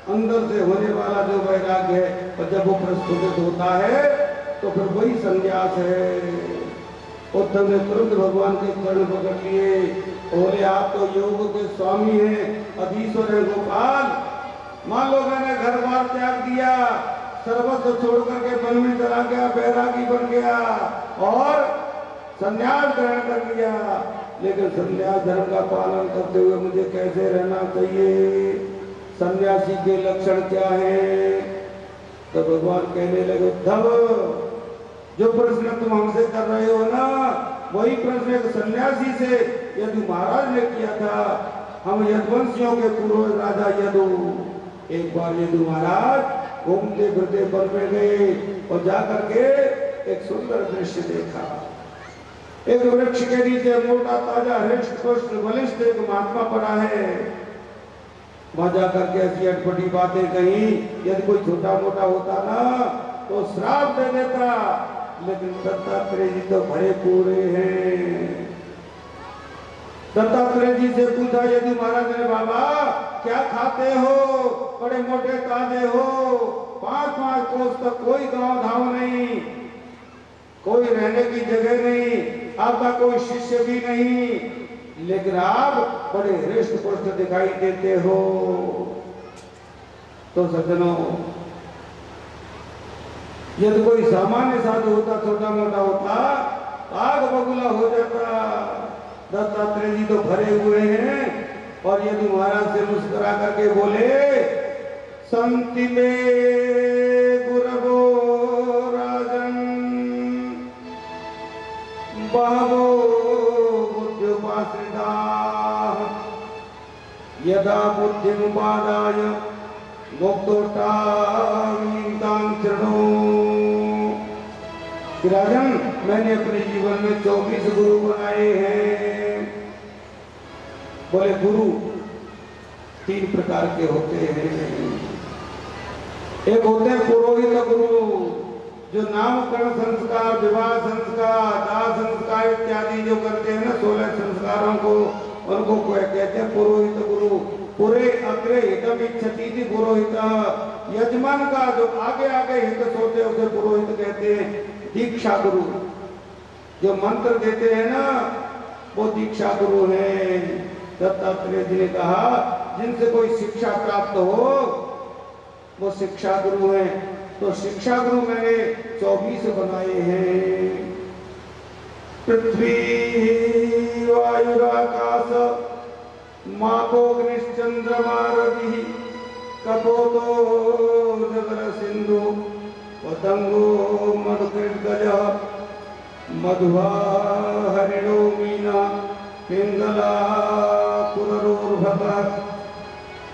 S3: अंदर से होने वाला जो वैराग्य है, और जब वो प्रस्फुटित होता है तो फिर वही संन्यास है। उद्धव ने तुरंत भगवान के चरण पकड़ लिए। बोले आप तो योग के स्वामी हैं, अधीश्वर है गोपाल। मान लो मैंने घर बार त्याग दिया, सर्वस्व छोड़ करके वन में चला गया, बैरागी बन गया और संन्यास ग्रहण कर लिया, लेकिन संन्यास धर्म का पालन करते हुए मुझे कैसे रहना चाहिए? सन्यासी के लक्षण क्या है? तो भगवान कहने लगे, उद्धव जो प्रश्न तुम हमसे कर रहे हो ना, वही प्रश्न एक सन्यासी से यदु महाराज ने किया था। हम यदुवंशियों के पूर्व राजा यदु, एक बार यदु महाराज घूमते फिरते वन में गए और जाकर के एक सुंदर दृश्य देखा। एक वृक्ष के नीचे मोटा ताजा हृष्ट पुष्ट बलिष्ठ एक महात्मा पड़ा है। वहां जाकर के ऐसी अटपटी बातें कही, यदि कोई छोटा मोटा होता ना तो श्राप दे देता, लेकिन दत्तात्रेय जी तो भरे पूरे हैं। दत्तात्रेय जी से पूछा, यदि महाराज ने बाबा क्या खाते हो, बड़े मोटे ताजे हो, 5-5 कोस तक कोई गांव धाम नहीं, कोई रहने की जगह नहीं, आपका कोई शिष्य भी नहीं, लेकिन आप बड़े हृष्ट पुष्ट दिखाई देते हो। तो सज्जनों, यदि कोई सामान्य साधु होता, छोटा मोटा होता, आग बबूला हो जाता। दत्तात्रेय जी तो भरे हुए हैं। और यदि महाराज से मुस्कुरा करके बोले, संति में गुरवो राजन बहवो बुद्ध्युपाश्रिता यदा बुद्धिमुपादाय राजन, मैंने अपने जीवन में 24 गुरु बनाए हैं। बोले गुरु 3 प्रकार के होते हैं। एक होते हैं पुरोहित गुरु, जो नामकरण संस्कार, विवाह संस्कार, दाह संस्कार इत्यादि जो करते हैं ना, 16 संस्कारों को, उनको कहते हैं पुरोहित गुरु। पुरे अग्रे हितम इच्छति पुरोहित, यजमान का जो आगे आगे हित सोचे उसे पुरोहित कहते हैं। दीक्षा गुरु जो मंत्र देते हैं ना, वो दीक्षा गुरु है। दत्तात्रेय जी ने कहा, जिनसे कोई शिक्षा प्राप्त हो वो शिक्षा गुरु है। तो शिक्षा गुरु मैंने 24 बनाए हैं। पृथ्वी वायुराकाश मापोग्निश्चंद्रमा रवि कपोतो जगर सिंधु पतंगो मधुकृतगज मधुआ हरिणो मीना पिंगला पुनरोर्भग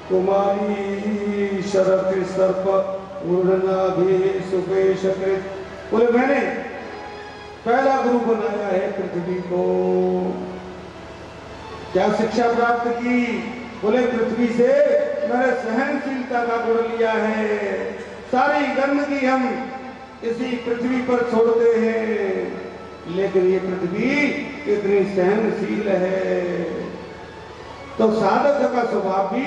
S3: कुमारी शरत सर्प उर्णनाभि सुपेश कृत। बोले मैंने पहला गुरु बनाया है पृथ्वी को। क्या शिक्षा प्राप्त की? बोले पृथ्वी से मैंने सहनशीलता का गुण लिया है। सारी गंदगी हम इसी पृथ्वी पर छोड़ते हैं, लेकिन ये पृथ्वी इतनी सहनशील है। तो साधक का स्वभाव भी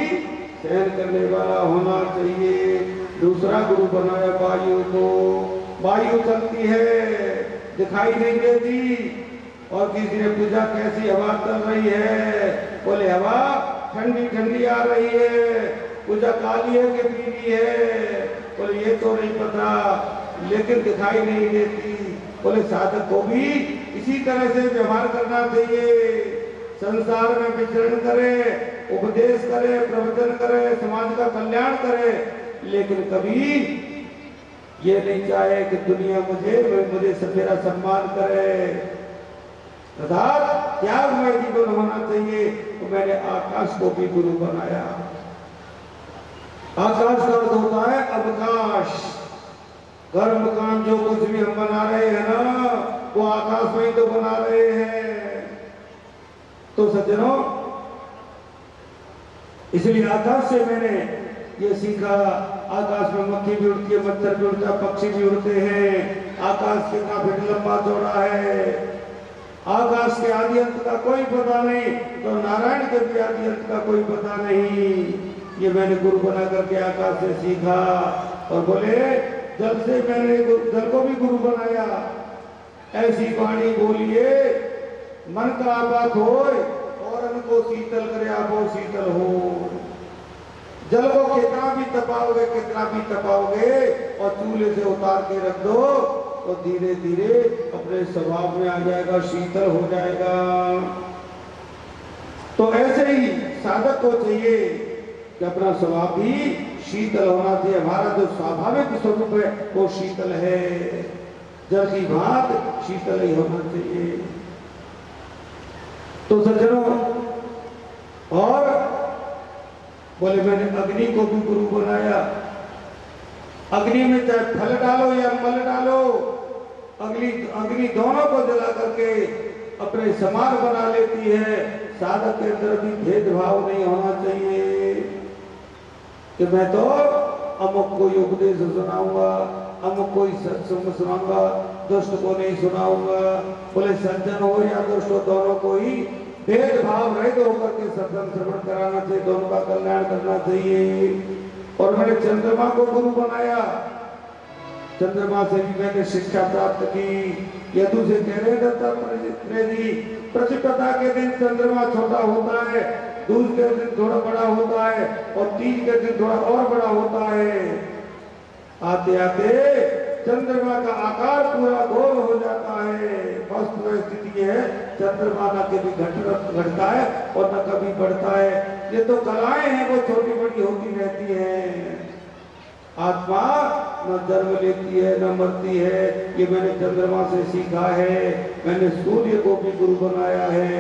S3: सहन करने वाला होना चाहिए। दूसरा गुरु बनाया वायु को। वायु चलती है, दिखाई नहीं देती। और किसी ने पूछा कैसी हवा चल रही है? बोले हवा ठंडी ठंडी आ रही है। पूछा काली है कि पीली है? बोले ये तो नहीं पता, लेकिन दिखाई नहीं देती। बोले साधक को भी इसी तरह से व्यवहार करना चाहिए। संसार में विचरण करे, उपदेश करे, प्रवचन करे, समाज का कल्याण करे, लेकिन कभी ये नहीं चाहे कि दुनिया मुझे सब मेरा सम्मान करे। अर्थात त्यागमय जीवन होना चाहिए। तो मैंने आकाश को भी गुरु बनाया। आकाश का अर्थ होता है अवकाश। घर मकान जो कुछ भी हम बना रहे हैं ना, वो आकाश में ही तो बना रहे हैं। तो सज्जनों, इसलिए आकाश से मैंने ये सीखा। आकाश में मक्खी भी उड़ती है, मच्छर भी उड़ता है, पक्षी भी उड़ते हैं। आकाश कितना फीट लंबा चौड़ा है। आकाश के आदि अंत का कोई पता नहीं, तो नारायण के भी आदि अंत का कोई पता नहीं। ये मैंने गुरु बना करके आकाश से सीखा। और बोले जल से मैंने जल को भी गुरु बनाया। ऐसी वाणी बोलिए मन का आपात हो और उनको शीतल करे, आपो शीतल हो। जल को कितना भी तपाओगे, कितना भी तपाओगे और चूल्हे से उतार के रख दो तो धीरे धीरे अपने स्वभाव में आ जाएगा, शीतल हो जाएगा। तो ऐसे ही साधक को चाहिए कि अपना स्वभाव भी शीतल होना चाहिए। हमारा जो स्वाभाविक स्वरूप है वो शीतल है। जल की भात शीतल ही होना चाहिए। तो सज्जनों, और बोले मैंने अग्नि को भी गुरु बनाया। अग्नि में चाहे फल डालो या मल डालो, अग्नि दोनों को जला करके अपने समान बना लेती है। साधक के अंदर भी भेदभाव नहीं होना चाहिए कि मैं तो अमुक कोई उपदेश सुनाऊंगा, अमुक कोई सत्संग सुनाऊंगा, दुष्ट को नहीं सुनाऊंगा। बोले सज्जन हो या दुष्ट हो, दोनों को ही भेदभाव रहित होकर के सत्संग श्रवण कराना चाहिए, दोनों का कल्याण करना चाहिए। और मैंने चंद्रमा को गुरु बनाया, चंद्रमा से भी मैंने शिक्षा प्राप्त की। यदु से कह रहे दत्तात्रेय जी, प्रतिपदा के दिन चंद्रमा छोटा होता है, दूज के दिन थोड़ा बड़ा होता है, और तीज के दिन थोड़ा और बड़ा होता है। आते आते चंद्रमा का आकार पूरा गोल हो जाता है। वास्तव स्थिति है, चंद्रमा न कभी घटता है और न कभी बढ़ता है। ये तो कलाएं हैं, वो छोटी बड़ी होती रहती हैं। आत्मा न जन्म लेती है न मरती है, ये मैंने चंद्रमा से सीखा है। मैंने सूर्य को भी गुरु बनाया है।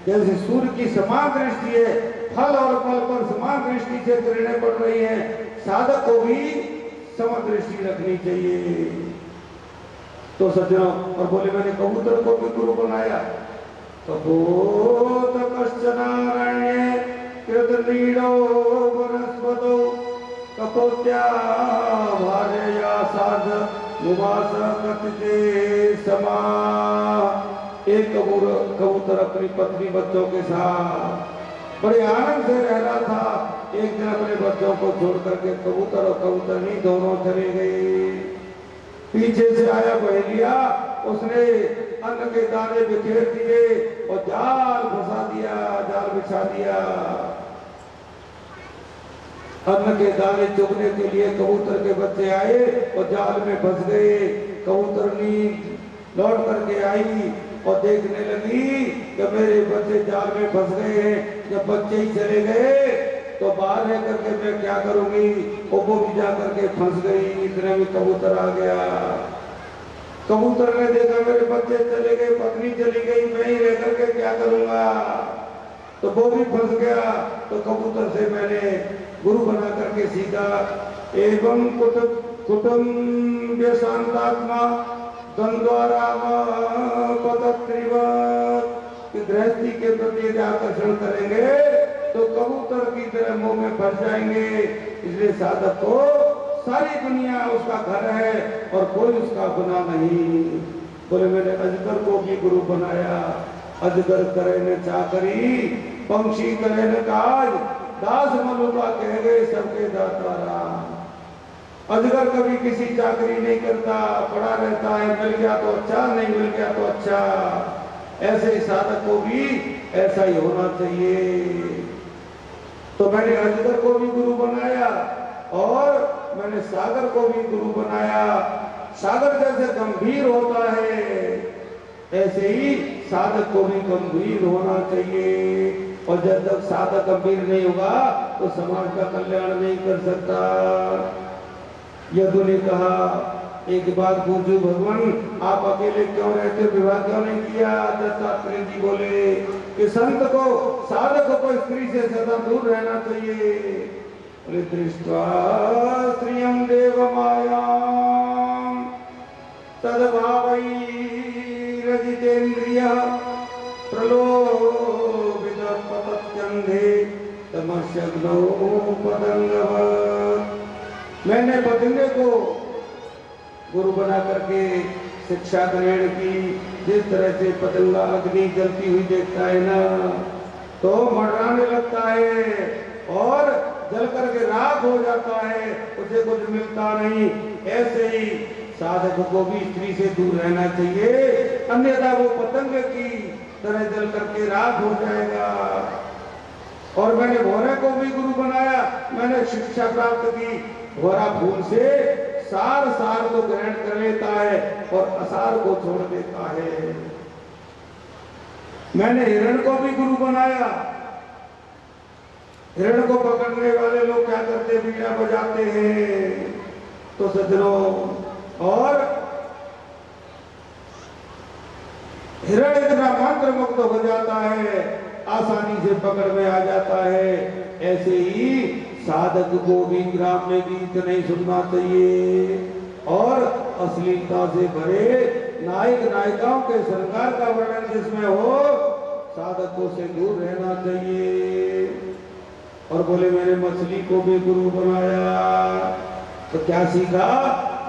S3: जैसे सूर्य की समान दृष्टि है, फल और फल पर समान दृष्टि से किरणें पड़ रही हैं, साधक को भी समदृष्टि रखनी चाहिए। तो सज्जनों, और बोले मैंने कबूतर को भी गुरु बनाया। कबूत कश्चनारण्ये कृतनीडो वनस्पतो कपोत्या भार्यया साध मुवास कथिते समा। एक कबूतर अपनी पत्नी बच्चों के साथ बड़े आनंद से रह रहा था। एक दिन अपने बच्चों को छोड़ करके कबूतर और कबूतरनी दोनों चले गए। पीछे से आया बहेलिया, उसने अन्न के दाने बिखेर दिए और जाल फंसा दिया, जाल बिछा दिया। अन्न के दाने चुगने के लिए कबूतर के बच्चे आए और जाल में फंस गए। कबूतरनी लौट करके आई और देखने लगी कि मेरे बच्चे जाल में फंस गए हैं। जब बच्चे ही चले गए तो बाहर रह करके मैं क्या करूंगी, वो भी जा करके फंस गई। इतने में कबूतर आ गया। कबूतर ने देखा मेरे बच्चे चले गए, पत्नी चली गई, मैं ही रह करके क्या करूंगा, तो वो भी फंस गया। तो कबूतर से मैंने गुरु बना करके सीखा, एवं कुटुंब शांतात्मा द्वंद्वाराम पदत्रिवत्। गृहस्थी के प्रति यदि आकर्षण करेंगे तो कबूतर की तरह मुंह में फंस जाएंगे। इसलिए साधक को सारी दुनिया उसका घर है और कोई उसका अपना नहीं। बोले मैंने अजगर को भी गुरु बनाया। अजगर करे न चाकरी, पंक्षी करे न काज, दास मलुका कह गए सबके दाता राम। अजगर कभी किसी चाकरी नहीं करता, पड़ा रहता है, मिल गया तो अच्छा, नहीं मिल गया तो अच्छा। ऐसे ही साधक को भी ऐसा ही होना चाहिए। तो मैंने अजगर को भी गुरु बनाया और मैंने सागर को भी गुरु बनाया। सागर जैसे गंभीर होता है, ऐसे ही साधक को भी गंभीर होना चाहिए। और जब तक साधक गंभीर नहीं होगा तो समाज का कल्याण नहीं कर सकता। यदु ने कहा, एक बात पूछू भगवान, आप अकेले क्यों रहते, विवाह क्यों नहीं किया? दत्तात्रेय जी बोले कि संत को, साधक को स्त्री से सदा दूर रहना चाहिए। बोले दृष्ट्वा स्त्रियं देवमायां तद्भावैरजितेन्द्रियः प्रलोभितः पतत्यन्धे तमस्यग्नौ पतंगवत्। मैंने पतंगे को गुरु बना करके शिक्षा ग्रहण की। जिस तरह से पतंगा अग्नि जलती हुई देखता है ना, तो मंडराने लगता है और जल करके राख हो जाता है, उसे कुछ मिलता नहीं। ऐसे ही साधक को भी स्त्री से दूर रहना चाहिए, अन्यथा वो पतंग की तरह जल करके राख हो जाएगा। और मैंने भौरे को भी गुरु बनाया। मैंने शिक्षा प्राप्त की। भौरा फूल से सार को ग्रहण कर लेता है और असार को छोड़ देता है। मैंने हिरण को भी गुरु बनाया। हिरण को पकड़ने वाले लोग क्या करते, बीड़ा बजाते हैं। तो सज्जनों, और हिरण इतना मंत्र मुक्त हो जाता है, आसानी से पकड़ में आ जाता है। ऐसे ही साधक को भी ग्राम्य गीत नहीं सुनना चाहिए और अश्लीलता से भरे नायक नायिकाओं के श्रृंगार का वर्णन जिसमें हो, साधकों से दूर रहना चाहिए। और बोले मैंने मछली को भी गुरु बनाया। तो क्या सीखा?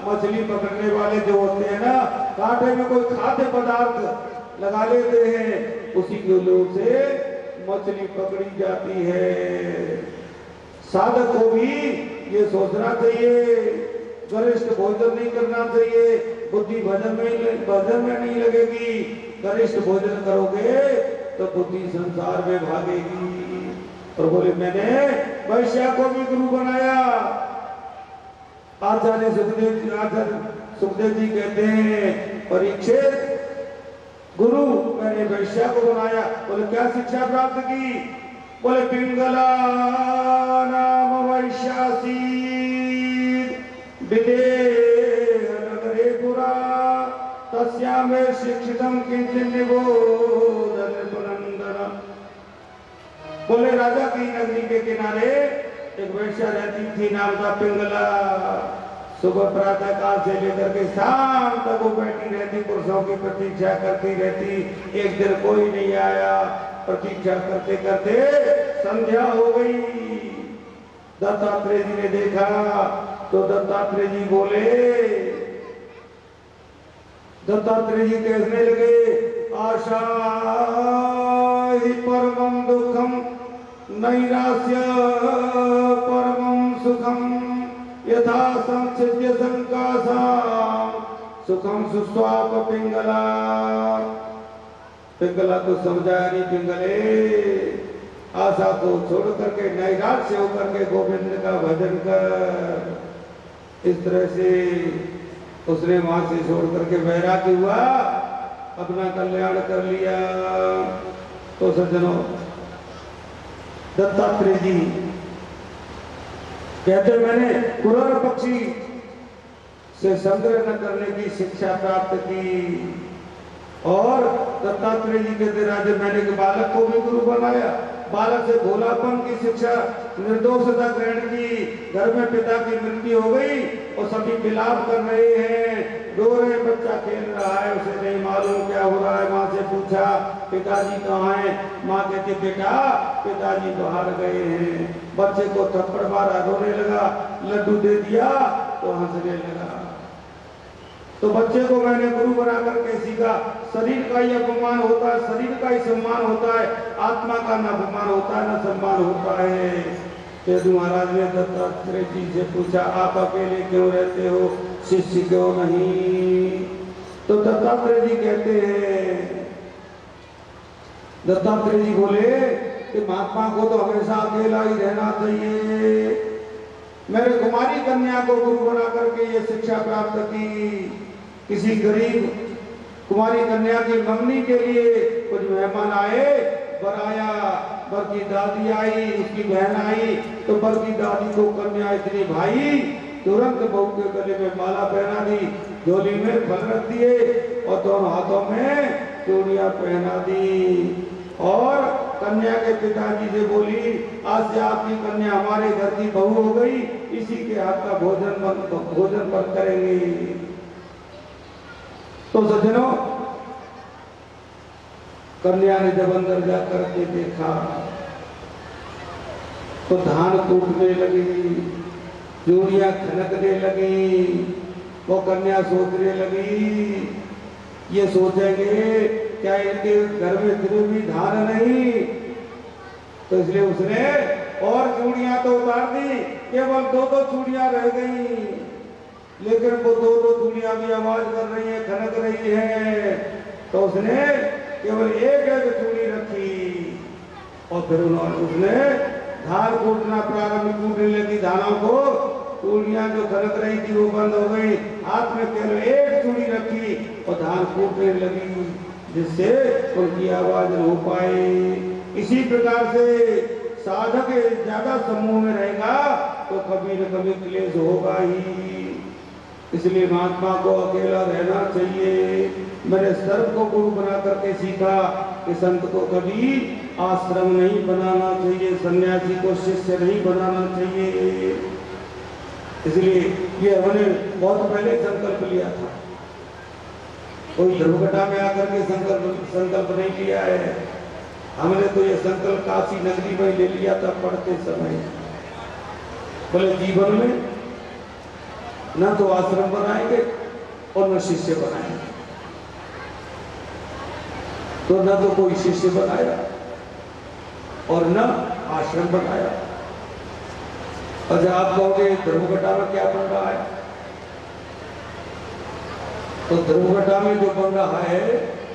S3: मछली पकड़ने वाले जो होते हैं ना, कांटे में कोई खाद्य पदार्थ लगा लेते हैं, उसी के लोग से मछली पकड़ी जाती है। साधक को भी ये सोचना चाहिए, गरिष्ठ भोजन नहीं करना चाहिए। बुद्धि भजन में नहीं लगेगी। गरिष्ठ भोजन करोगे तो बुद्धि संसार में भागेगी। और बोले मैंने वैश्या को भी गुरु बनाया। आचार्य सुखदेव जी कहते हैं, परीक्षित गुरु मैंने वैश्या को बनाया। बोले क्या शिक्षा प्राप्त की? बोले पिंगला नाम वैश्यासी विदेह नगरे पुरा तस्यामे शिक्षितम किंचिन निबोधन पुनंदन। बोले राजा की नगरी के किनारे एक वैश्या रहती थी, नाम था पिंगला। सुबह प्रातः काल से लेकर के शाम तक वो बैठी रहती, पुरुषों की प्रतीक्षा करती रहती। एक दिन कोई नहीं आया। प्रतीक्षा करते करते संध्या हो गई। दत्तात्रेय जी ने देखा तो दत्तात्रेय जी बोले, दत्तात्रेय जी कहने लगे, आशा ही परमं दुखम नैराश्य परमं सुखम यथा संचित्य संकासाम सुखम सुस्वाप पिंगला। पिंगला को समझाया नहीं, पिंगले आशा को छोड़ करके नैराश्य होकर के गोविंद का भजन कर। इस तरह से उसने वहां से छोड़ करके वैराग्य हुआ, अपना कल्याण कर लिया। तो सज्जनों, दत्तात्रेय जी कहते मैंने कुरर पक्षी से संग्रह न करने की शिक्षा प्राप्त की। और दत्तात्रेय जी कहते राजे मैंने के बालक को भी गुरु बनाया। बालक से भोलापन की शिक्षा, निर्दोषता ग्रहण की। घर में पिता की मृत्यु हो गई और सभी विलाप कर रहे हैं, रो रहे, बच्चा खेल रहा है, उसे नहीं मालूम क्या हो रहा है। माँ से पूछा पिताजी कहाँ हैं? माँ कहती बेटा पिताजी बाहर गए हैं। बच्चे को थप्पड़ मारा, रोने लगा, लड्डू दे दिया तो हंसने लगा। तो बच्चे को मैंने गुरु बना करके सीखा, शरीर का ही अपमान होता है, शरीर का ही सम्मान होता है, आत्मा का न अपमान होता है न सम्मान होता है। यदु महाराज ने दत्तात्रेय जी से पूछा, आप अकेले क्यों रहते हो, शिष्य क्यों नहीं? तो दत्तात्रेय जी कहते हैं, दत्तात्रेय जी बोले कि महात्मा को तो हमेशा अकेला ही रहना चाहिए। मैंने कुमारी कन्या को गुरु बना करके ये शिक्षा प्राप्त की। किसी गरीब कुमारी कन्या की मंगनी के लिए कुछ मेहमान आए, बर आया, बर की दादी आई, उसकी बहन आई, तो बर की दादी को कन्या इतनी भाई, तुरंत बहू के गले में माला पहना दी, झोली में फल रख दिए और दोनों हाथों में चूड़ियां पहना दी। और कन्या के पिताजी से बोली, आज से आपकी कन्या हमारे घर की बहू हो गई, इसी के हाथ का भोजन पर करेंगे। तो सज्जनों, कन्या ने जब अंदर जाकर के देखा तो धान टूटने लगी, चूड़ियां खनकने लगी। वो कन्या सोचने लगी, ये सोचेंगे क्या इनके घर में फिर भी धान नहीं? तो इसलिए उसने और चूड़ियां तो उतार दी, केवल 2-2 चूड़ियां रह गई। लेकिन वो 2-2 चूड़ियां भी आवाज कर रही है, खनक रही है। तो उसने केवल एक चूड़ी रखी और फिर उसने धान कूटना प्रारंभ, कूटने लगी धानों को। चूड़ियां जो खनक रही थी वो बंद हो गई, हाथ में केवल एक चूड़ी रखी और धान कूटने लगी, जिससे उनकी आवाज न हो पाए। इसी प्रकार से साधक ज्यादा समूह में रहेगा तो कभी न कभी क्लेश होगा ही। इसलिए महात्मा को अकेला रहना चाहिए। मैंने सर्व को गुरु बना करके सीखा कि संत को कभी आश्रम नहीं बनाना चाहिए, सन्यासी को शिष्य नहीं बनाना चाहिए। इसलिए ये हमने बहुत पहले संकल्प लिया था। कोई ध्रुवघटा में आकर के संकल्प नहीं लिया है। हमने तो ये संकल्प काशी नगरी में ले लिया था पढ़ते समय। बोले जीवन में न तो आश्रम बनाएंगे और न शिष्य बनाएंगे, तो न तो कोई शिष्य बनाया और न आश्रम बनाया। और जब आप कहोगे ध्रुवघटा में क्या बन रहा है, तो ध्रुवघटा में जो बन रहा है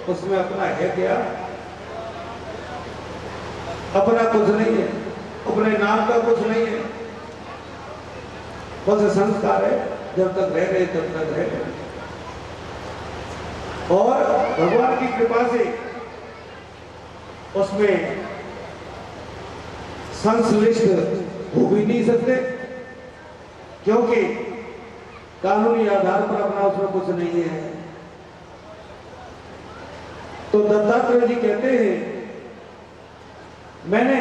S3: उसमें अपना है क्या? अपना कुछ नहीं है, अपने नाम का कुछ नहीं है, बस संस्कार है। जब तक रह रहे तब तक रह रहे, और भगवान की कृपा से उसमें संश्लिष्ट हो भी नहीं सकते, क्योंकि कानूनी आधार पर अपना उसमें कुछ नहीं है। तो दत्तात्रेय जी कहते हैं मैंने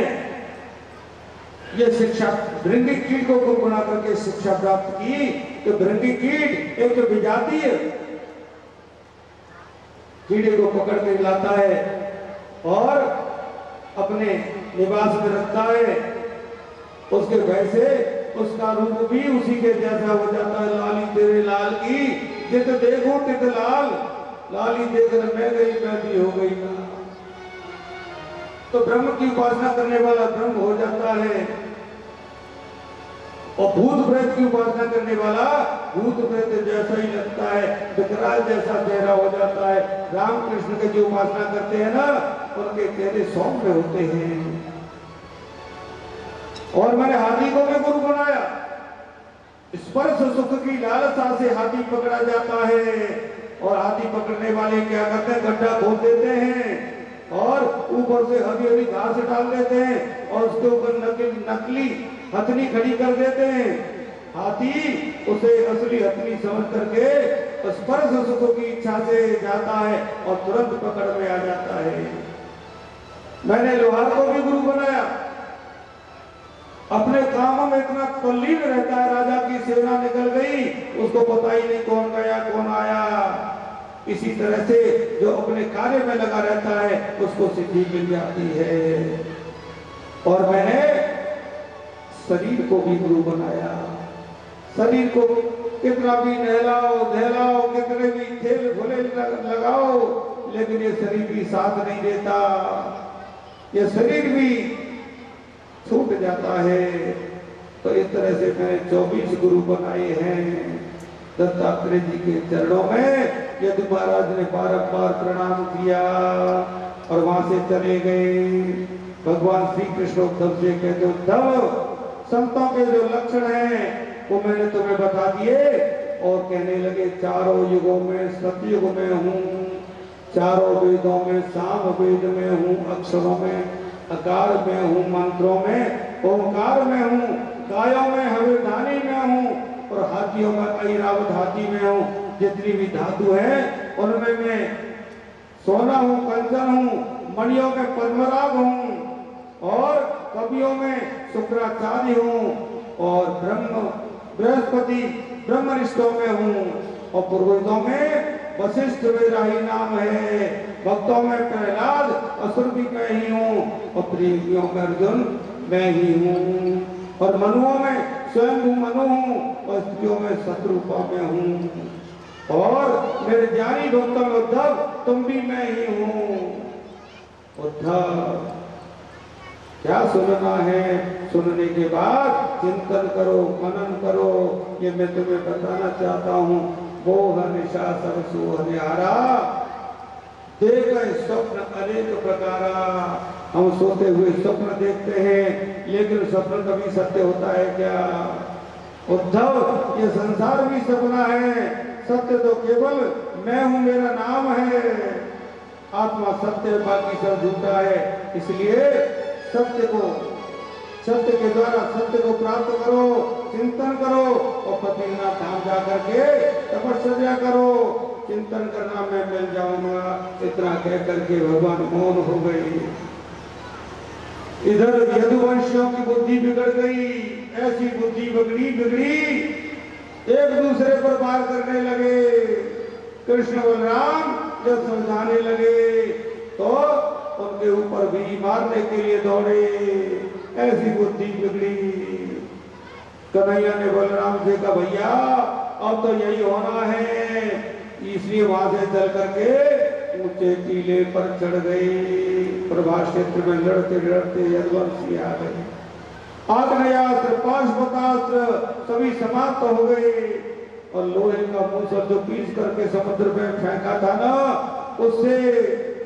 S3: ये शिक्षा भृंगी कीट को गुरु बना करके शिक्षा प्राप्त की। तो भृंगी कीट एक विजातीय कीड़े को पकड़ के लाता है और अपने निवास में रखता है। उसके भय से उसका रूप भी उसी के जैसा हो जाता है। लाली तेरे लाल की जित देखो तित लाल, लाली देखकर मैं गई मैं भी हो गई ना। तो ब्रह्म की उपासना करने वाला ब्रह्म हो जाता है, और भूत प्रेत की उपासना करने वाला भूत प्रेत जैसा ही लगता है, विकराल जैसा चेहरा हो जाता है। रामकृष्ण के जो उपासना करते हैं ना, उनके चेहरे सौम्य होते हैं। और मैंने हाथी को भी गुरु बनाया। स्पर्श सुख की लालसा से हाथी पकड़ा जाता है, और हाथी पकड़ने वाले क्या करते हैं, गड्ढा खोद देते हैं और ऊपर से हरी हरी घास डाल देते हैं और उसके ऊपर नकली हथनी खड़ी कर देते हैं। हाथी उसे असली हथनी समझ करके स्पर्श सुख की इच्छा से जाता है और तुरंत पकड़ में आ जाता है। मैंने लोहार को भी गुरु बनाया। अपने कामों में इतना तल्लीन रहता है, राजा की सेना निकल गई, उसको पता ही नहीं कौन गया कौन आया। इसी तरह से जो अपने कार्य में लगा रहता है उसको सिद्धि मिल जाती है। और मैंने शरीर को भी गुरु बनाया। शरीर को कितना भी नहलाओ दहलाओ, कितने भी खेल भोले लगाओ, लेकिन ये शरीर भी साथ नहीं देता। ये शरीर भी छूट जाता है। तो इस तरह से मैंने 24 गुरु बनाए हैं दत्तात्रेय जी के चरणों में। यदि महाराज ने बारंबार प्रणाम किया और वहां से चले गए। भगवान श्री कृष्ण उद्धव से कहते, उद्धव संतों के जो लक्षण हैं वो मैंने तुम्हें बता दिए। और कहने लगे, चारों युगों में सतयुग में हूँ, चारों वेदों में साम वेद में हूँ, अक्षरों में अकार में हूँ, मंत्रों में ओंकार में हूँ, कायों में हविर्धानी में हूँ, और हाथियों में ऐरावत हाथी में हूँ। जितनी भी धातु है उनमें मैं सोना हूँ, कंचन हूँ, मणियों में पद्मराग हूँ, और कवियों में शुक्राचार्य हूँ, और बृहस्पति ब्रह्मनिष्ठों में हूँ, और पुरोहितों में वशिष्ठ मेरा ही नाम है, भक्तों में प्रहलाद असुर भी मैं ही हूँ, और प्रेमियों में अर्जुन मैं ही हूँ, और मनुओं में स्वयं मनु हूँ, और स्त्रियों में शत्रुपा में हूँ, और मेरे ज्ञानी भक्तों में उद्धव तुम भी मैं ही हूँ। उद्धव क्या सुनना है, सुनने के बाद चिंतन करो, मनन करो। ये मैं तुम्हें बताना चाहता हूँ। वो निशा सब सुहनिहारा, देख स्वप्न अनेक प्रकारा। हम सोते हुए स्वप्न देखते हैं, लेकिन स्वप्न कभी सत्य होता है क्या? उद्धव ये संसार भी सपना है, सत्य तो केवल मैं हूं, मेरा नाम है। आत्मा सत्य, बाकी सब झूठा है। इसलिए सत्य के द्वारा सत्य को प्राप्त करो, चिंतन करो, और पतिनाथ धाम जा करके तपस्या करो। चिंतन करना मैं मिल जाऊंगा, इतना कह करके भगवान मौन हो गए। इधर यदुवंशियों की बुद्धि बिगड़ गई, ऐसी बुद्धि बिगड़ी एक दूसरे पर वार करने लगे। कृष्ण बलराम जब समझाने लगे तो उनके ऊपर भी मारने के लिए दौड़े। ऐसी बुद्धि बिगड़ी। कन्हैया ने बलराम से कहा भैया अब तो यही होना है, इसलिए वहां से चल करके ऊंचे टीले पर चढ़ गए। प्रभास क्षेत्र में लड़ते लड़ते यदुवंशी आ गए। आग्नेयास्त्र पाशुपतास्त्र सभी समाप्त हो गए और लोहे का मूसल जो पीस करके समुद्र में फेंका था ना, उससे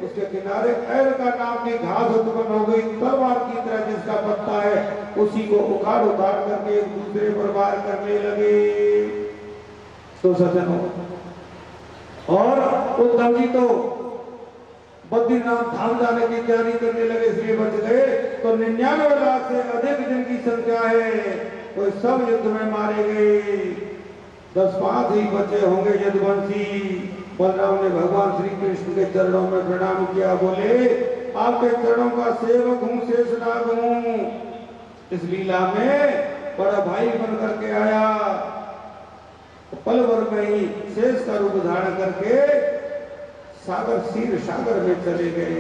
S3: उसके किनारे ऐर का नाम की घास उत्पन्न हो गई, तलवार की तरह जिसका पत्ता है, उसी को उखाड़ उखाड़ करके एक दूसरे पर वार करने लगे। तो सज्जनों, और उद्धव जी तो बद्रीनाथ धाम जाने की तैयारी करने लगे, इसलिए बच गए। तो 99 लाख से अधिक जिनकी संख्या है वो सब युद्ध में मारे गए। 10-5 ही बचे होंगे यदुवंशी। बलराम ने भगवान श्री कृष्ण के चरणों में प्रणाम किया, बोले आपके चरणों का सेवक हूँ, शेषनाग हूँ। इस लीला में बड़ा भाई बन करके आया। पल भर में ही शेष का रूप धारण करके सागर क्षीर सागर में चले गए।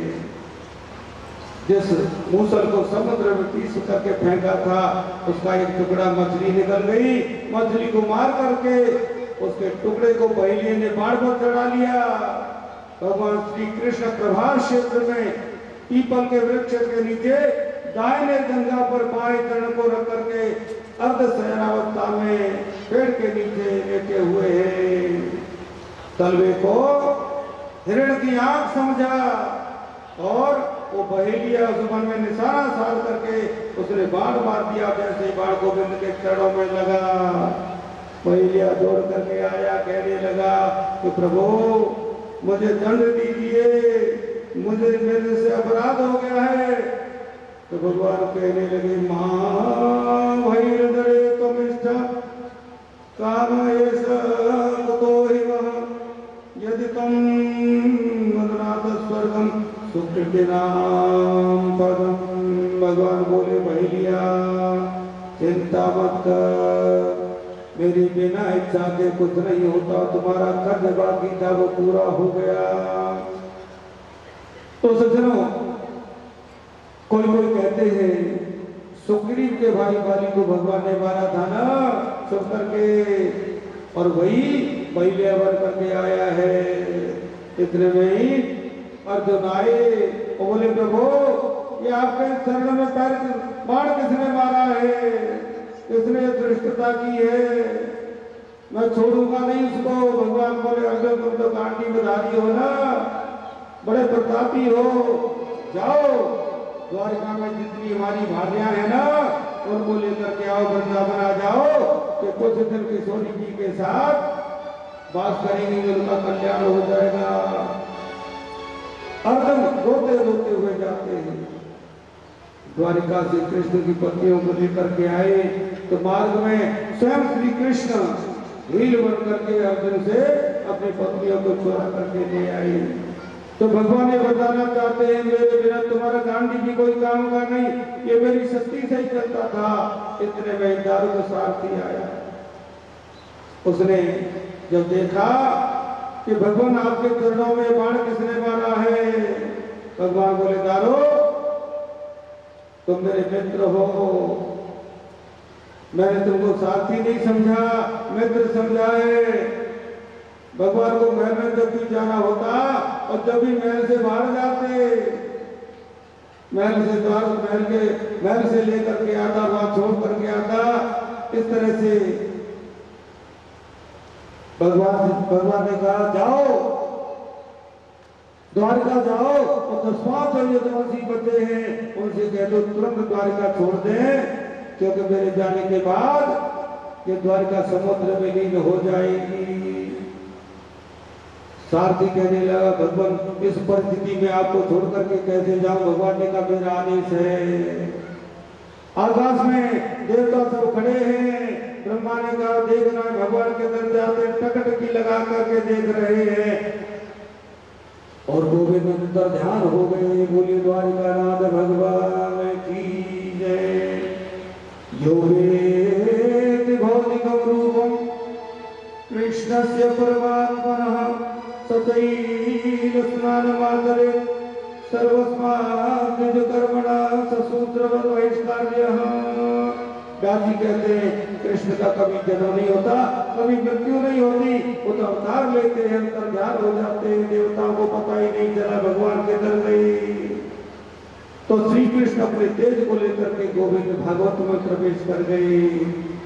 S3: जिस मूसल को समुद्र में पीस करके फेंका था, उसका एक टुकड़ा मछली निकल गई। मछली को मार करके उसके टुकड़े को बहेलिये ने बाढ़ पर चढ़ा लिया। भगवान श्री कृष्ण प्रभास क्षेत्र में पीपल के वृक्ष के नीचे दाहिने जंघा पर बाएं चरण को रख करके अर्ध शयनावस्था में पेड़ के नीचे लेटे हुए हैं। तलवे को हिरण की आंख समझा और वो बहेलिया उस मन में निशाना साध करके उसने बाढ़ मार दिया। जैसे बाढ़ गोविंद के चरणों में लगा, बहेलिया दौड़ करके आया, कहने लगा कि प्रभु मुझे दंड दीजिए, मुझे मेरे से अपराध हो गया है। तो भगवान कहने लगे मां भैरदरे तुमिष्ठ काम ऐसा तो ही यदि तुम मदनाथ स्वर्गम सुकृतिनाम पदम। भगवान बोले बहेलिया चिंता मत कर, मेरी बिना इच्छा के कुछ नहीं होता। तुम्हारा कर्ज बाकी था वो पूरा हो गया। तो सज्जनों, कोई कोई कहते हैं सुग्रीव के भाई बाली को भगवान ने मारा था ना सब करके, और वही पहले अवर करके आया है। इतने में ही अर्जुन आए और बोले प्रभु ये आपके शरण में पैर बाढ़ किसने मारा है, किसने धृष्टता की है, मैं छोड़ूंगा नहीं उसको। भगवान बोले अर्जुन तुम तो गांडी में धारी हो ना, बड़े प्रतापी हो, जाओ द्वारिका में जितनी हमारी भार्या है ना उनको लेकर के आओ, वृंदावन आ जाओ कि कुछ दिन किशोरी जी के साथ बात करेंगे, उनका कल्याण हो जाएगा। अर्जुन रोते रोते हुए जाते हैं, द्वारिका से कृष्ण की पत्नियों को लेकर के आए तो मार्ग में स्वयं श्री कृष्ण हील बन करके अर्जुन से अपनी पत्नियों को चोरा करके ले आए। तो भगवान ये बताना चाहते हैं मेरे बिना तुम्हारा गांधी भी कोई काम का नहीं, ये मेरी शक्ति से ही चलता था। इतने में दारू का सारथी आया, उसने जब देखा कि भगवान आपके चरणों में बाण किसने मारा है, भगवान बोले दारू तुम मेरे मित्र हो, मैंने तुमको साथी नहीं समझा मित्र समझा है। भगवान को महल में जब भी जाना होता और जब भी महल से बाहर जाते, महल से द्वार महल से लेकर के आता, वहां छोड़ करके आता, इस तरह से भगवान ने कहा जाओ द्वारिका जाओ और 10-5 यदुवंशी बचे हैं उनसे कह दो तुरंत द्वारिका छोड़ दें, क्योंकि मेरे जाने के बाद ये द्वारिका समुद्र में लीन हो जाएगी। सारथी कहने लगा भगवान इस परिस्थिति में आपको छोड़ करके कैसे जाऊं, भगवान ने कहा मेरा आदेश है। आकाश में देवता सब खड़े हैं, ब्रह्मा ने कहा देखना, भगवान के दर जाते टकटकी लगा करके देख रहे हैं और गोविंद अंतर ध्यान हो गए। बोलिए द्वारिका नाथ भगवान की जय। योगेति भौतिकं रूपं कृष्णस्य परमात्मनः सतैव स्नानमाचरे सर्वस्मात् निज कर्मणा ससूत्रवत् वैष्कार्यः। व्यास जी कहते हैं कृष्ण का कभी जन्म नहीं होता, कभी मृत्यु नहीं होती, वो तो अवतार लेते हैं, अंतर्ध्यान हो जाते हैं, देवताओं को पता ही नहीं चला भगवान के दर गए। तो श्री कृष्ण अपने तेज को लेकर के गोविंद भागवत में प्रवेश कर गए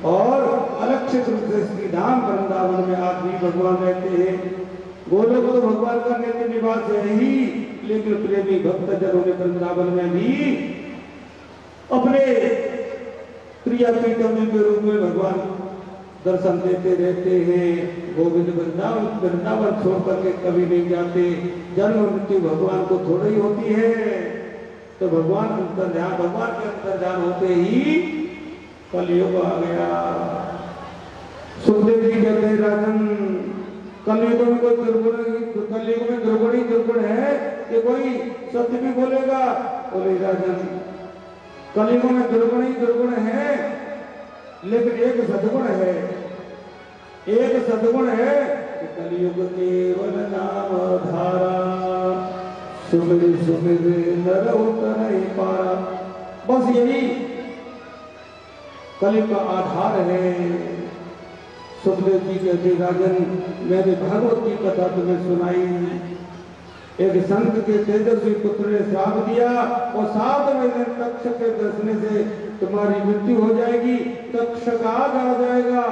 S3: और अलक्षित रूप से श्री धाम वृंदावन में आज भी भगवान रहते हैं। गोलोक तो भगवान का नित्य निवास है ही, लेकिन प्रेमी भक्त जनों ने वृंदावन में भी अपने प्रियपीठम के रूप में भगवान दर्शन देते रहते हैं। गोविंद वृंदावन छोड़ करके कभी नहीं जाते। जन्म मृत्यु भगवान को थोड़ी ही होती है, तो भगवान के अंतर्ध्यान होते ही कलयुग आ गया। सुखदेव जी कहते हैं राजन, कलयुग में कोई दुर्गुण है कि कोई सत्य भी बोलेगा? बोले राजन, कलयुग में दुर्गुण है, लेकिन एक सद्गुण है। एक सद्गुण है कि कलयुग केवल नाम धारा, सुमिर सुमिर नर उतर पारा। बस यही कलयुग का आधार है। सुखदेव जी कहते राजन, मैंने भागवत की कथा तुम्हें सुनाई। एक संत के तेजस्वी पुत्र ने श्राप दिया और 7 महीने तक्षक के दर्शने से तुम्हारी मृत्यु हो जाएगी। तक्षक आग आ जाएगा।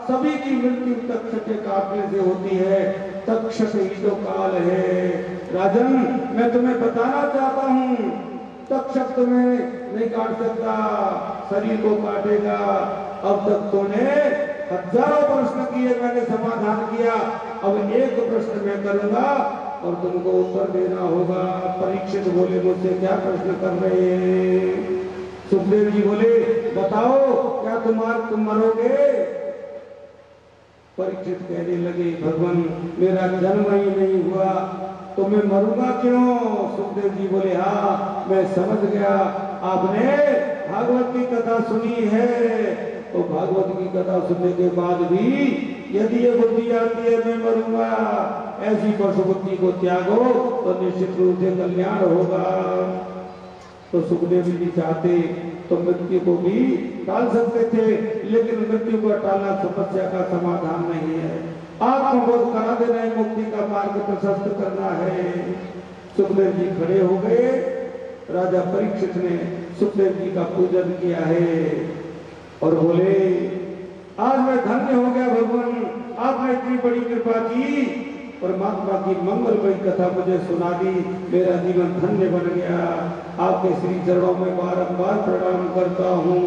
S3: सभी की मृत्यु तक्षक के काटने से होती है। तक्षक ही तो काल है। राजन, मैं तुम्हें बताना चाहता हूँ, तक्षक तुम्हें नहीं काट सकता, शरीर को काटेगा। अब तक तूने हजारों प्रश्न किए, मैंने समाधान किया। अब एक प्रश्न मैं करूंगा और तुमको उत्तर देना होगा। परीक्षित बोले, मुझसे क्या प्रश्न कर रहे हैं? सुखदेव जी बोले, बताओ, क्या तुम मरोगे? परीक्षित कहने लगे, भगवान मेरा जन्म ही नहीं हुआ तो मैं मरूंगा क्यों? सुखदेव जी बोले, हाँ मैं समझ गया, आपने भागवत की कथा सुनी है। तो भागवत की कथा सुनने के बाद भी यदि ये बुद्धि आती है मैं मरूंगा, ऐसी पशु बुद्धि को त्यागो तो निश्चित रूप से कल्याण होगा। तो सुखदेव जी चाहते तो मृत्यु को भी टाल सकते थे, लेकिन मृत्यु को टालना समस्या का समाधान नहीं है। आत्मबोध करा देना है, मुक्ति का मार्ग प्रशस्त करना है। सुखदेव जी खड़े हो गए। राजा परीक्षित ने सुखदेव जी का पूजन किया है और बोले, आज मैं धन्य हो गया भगवान, आपने इतनी बड़ी कृपा की, परमात्मा की मंगलमयी कथा मुझे सुना दी, मेरा जीवन धन्य बन गया। आपके श्री चरणों में बारंबार प्रणाम करता हूँ।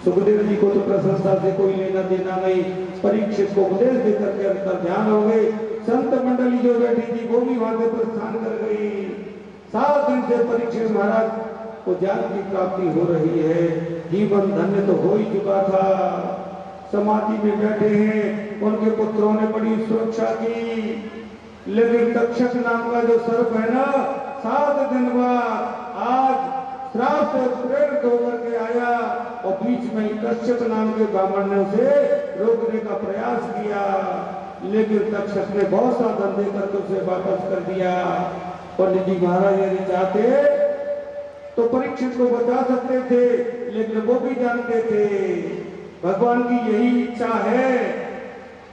S3: सुखदेव जी को तो प्रशंसा से कोई लेना देना नहीं। परीक्षित को उपदेश देकर के अंतर ध्यान हो गए। संत मंडली जो बैठी थी वो भी वहां से प्रस्थान कर गई। 7 दिन से परीक्षित महाराज को ज्ञान की प्राप्ति हो रही है। जीवन धन्य तो हो ही चुका था। समाधि में बैठे हैं, उनके पुत्रों ने बड़ी सुरक्षा की, लेकिन तक्षक नाम का जो सर्प है ना, 7 दिन बाद आज श्राप से प्रेरित होकर के आया और बीच में ही तक्षक नाम के ब्राह्मण ने उसे रोकने का प्रयास किया, लेकिन तक्षक ने बहुत साधन देकर उसे वापस कर दिया। पंडित जी महाराज यदि चाहते तो परीक्षित को बचा सकते थे, लेकिन वो भी जानते थे भगवान की यही इच्छा है,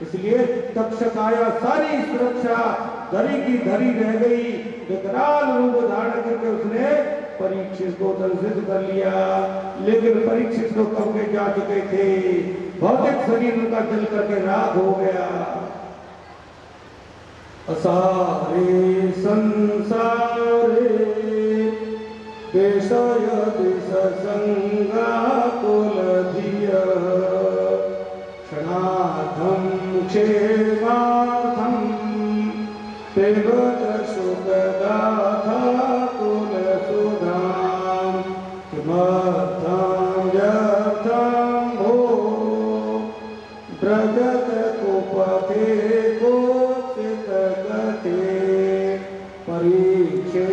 S3: इसलिए तक्षक आया। सारी सुरक्षा धरी की धरी रह गई। विकराल रूप धारण करके उसने परीक्षित को दंशित कर लिया, लेकिन परीक्षित तो कब के जा चुके थे। भौतिक शरीर उनका जल करके राख हो गया। असारे संसारे विषयति ससंगा कुलधिया, क्षणार्थं क्षेमार्थं पिबत सुखगाथा कुलसुधां, किमर्थं व्यर्थं भो व्रजत कुपथे कुत्सित गते, परीक्षे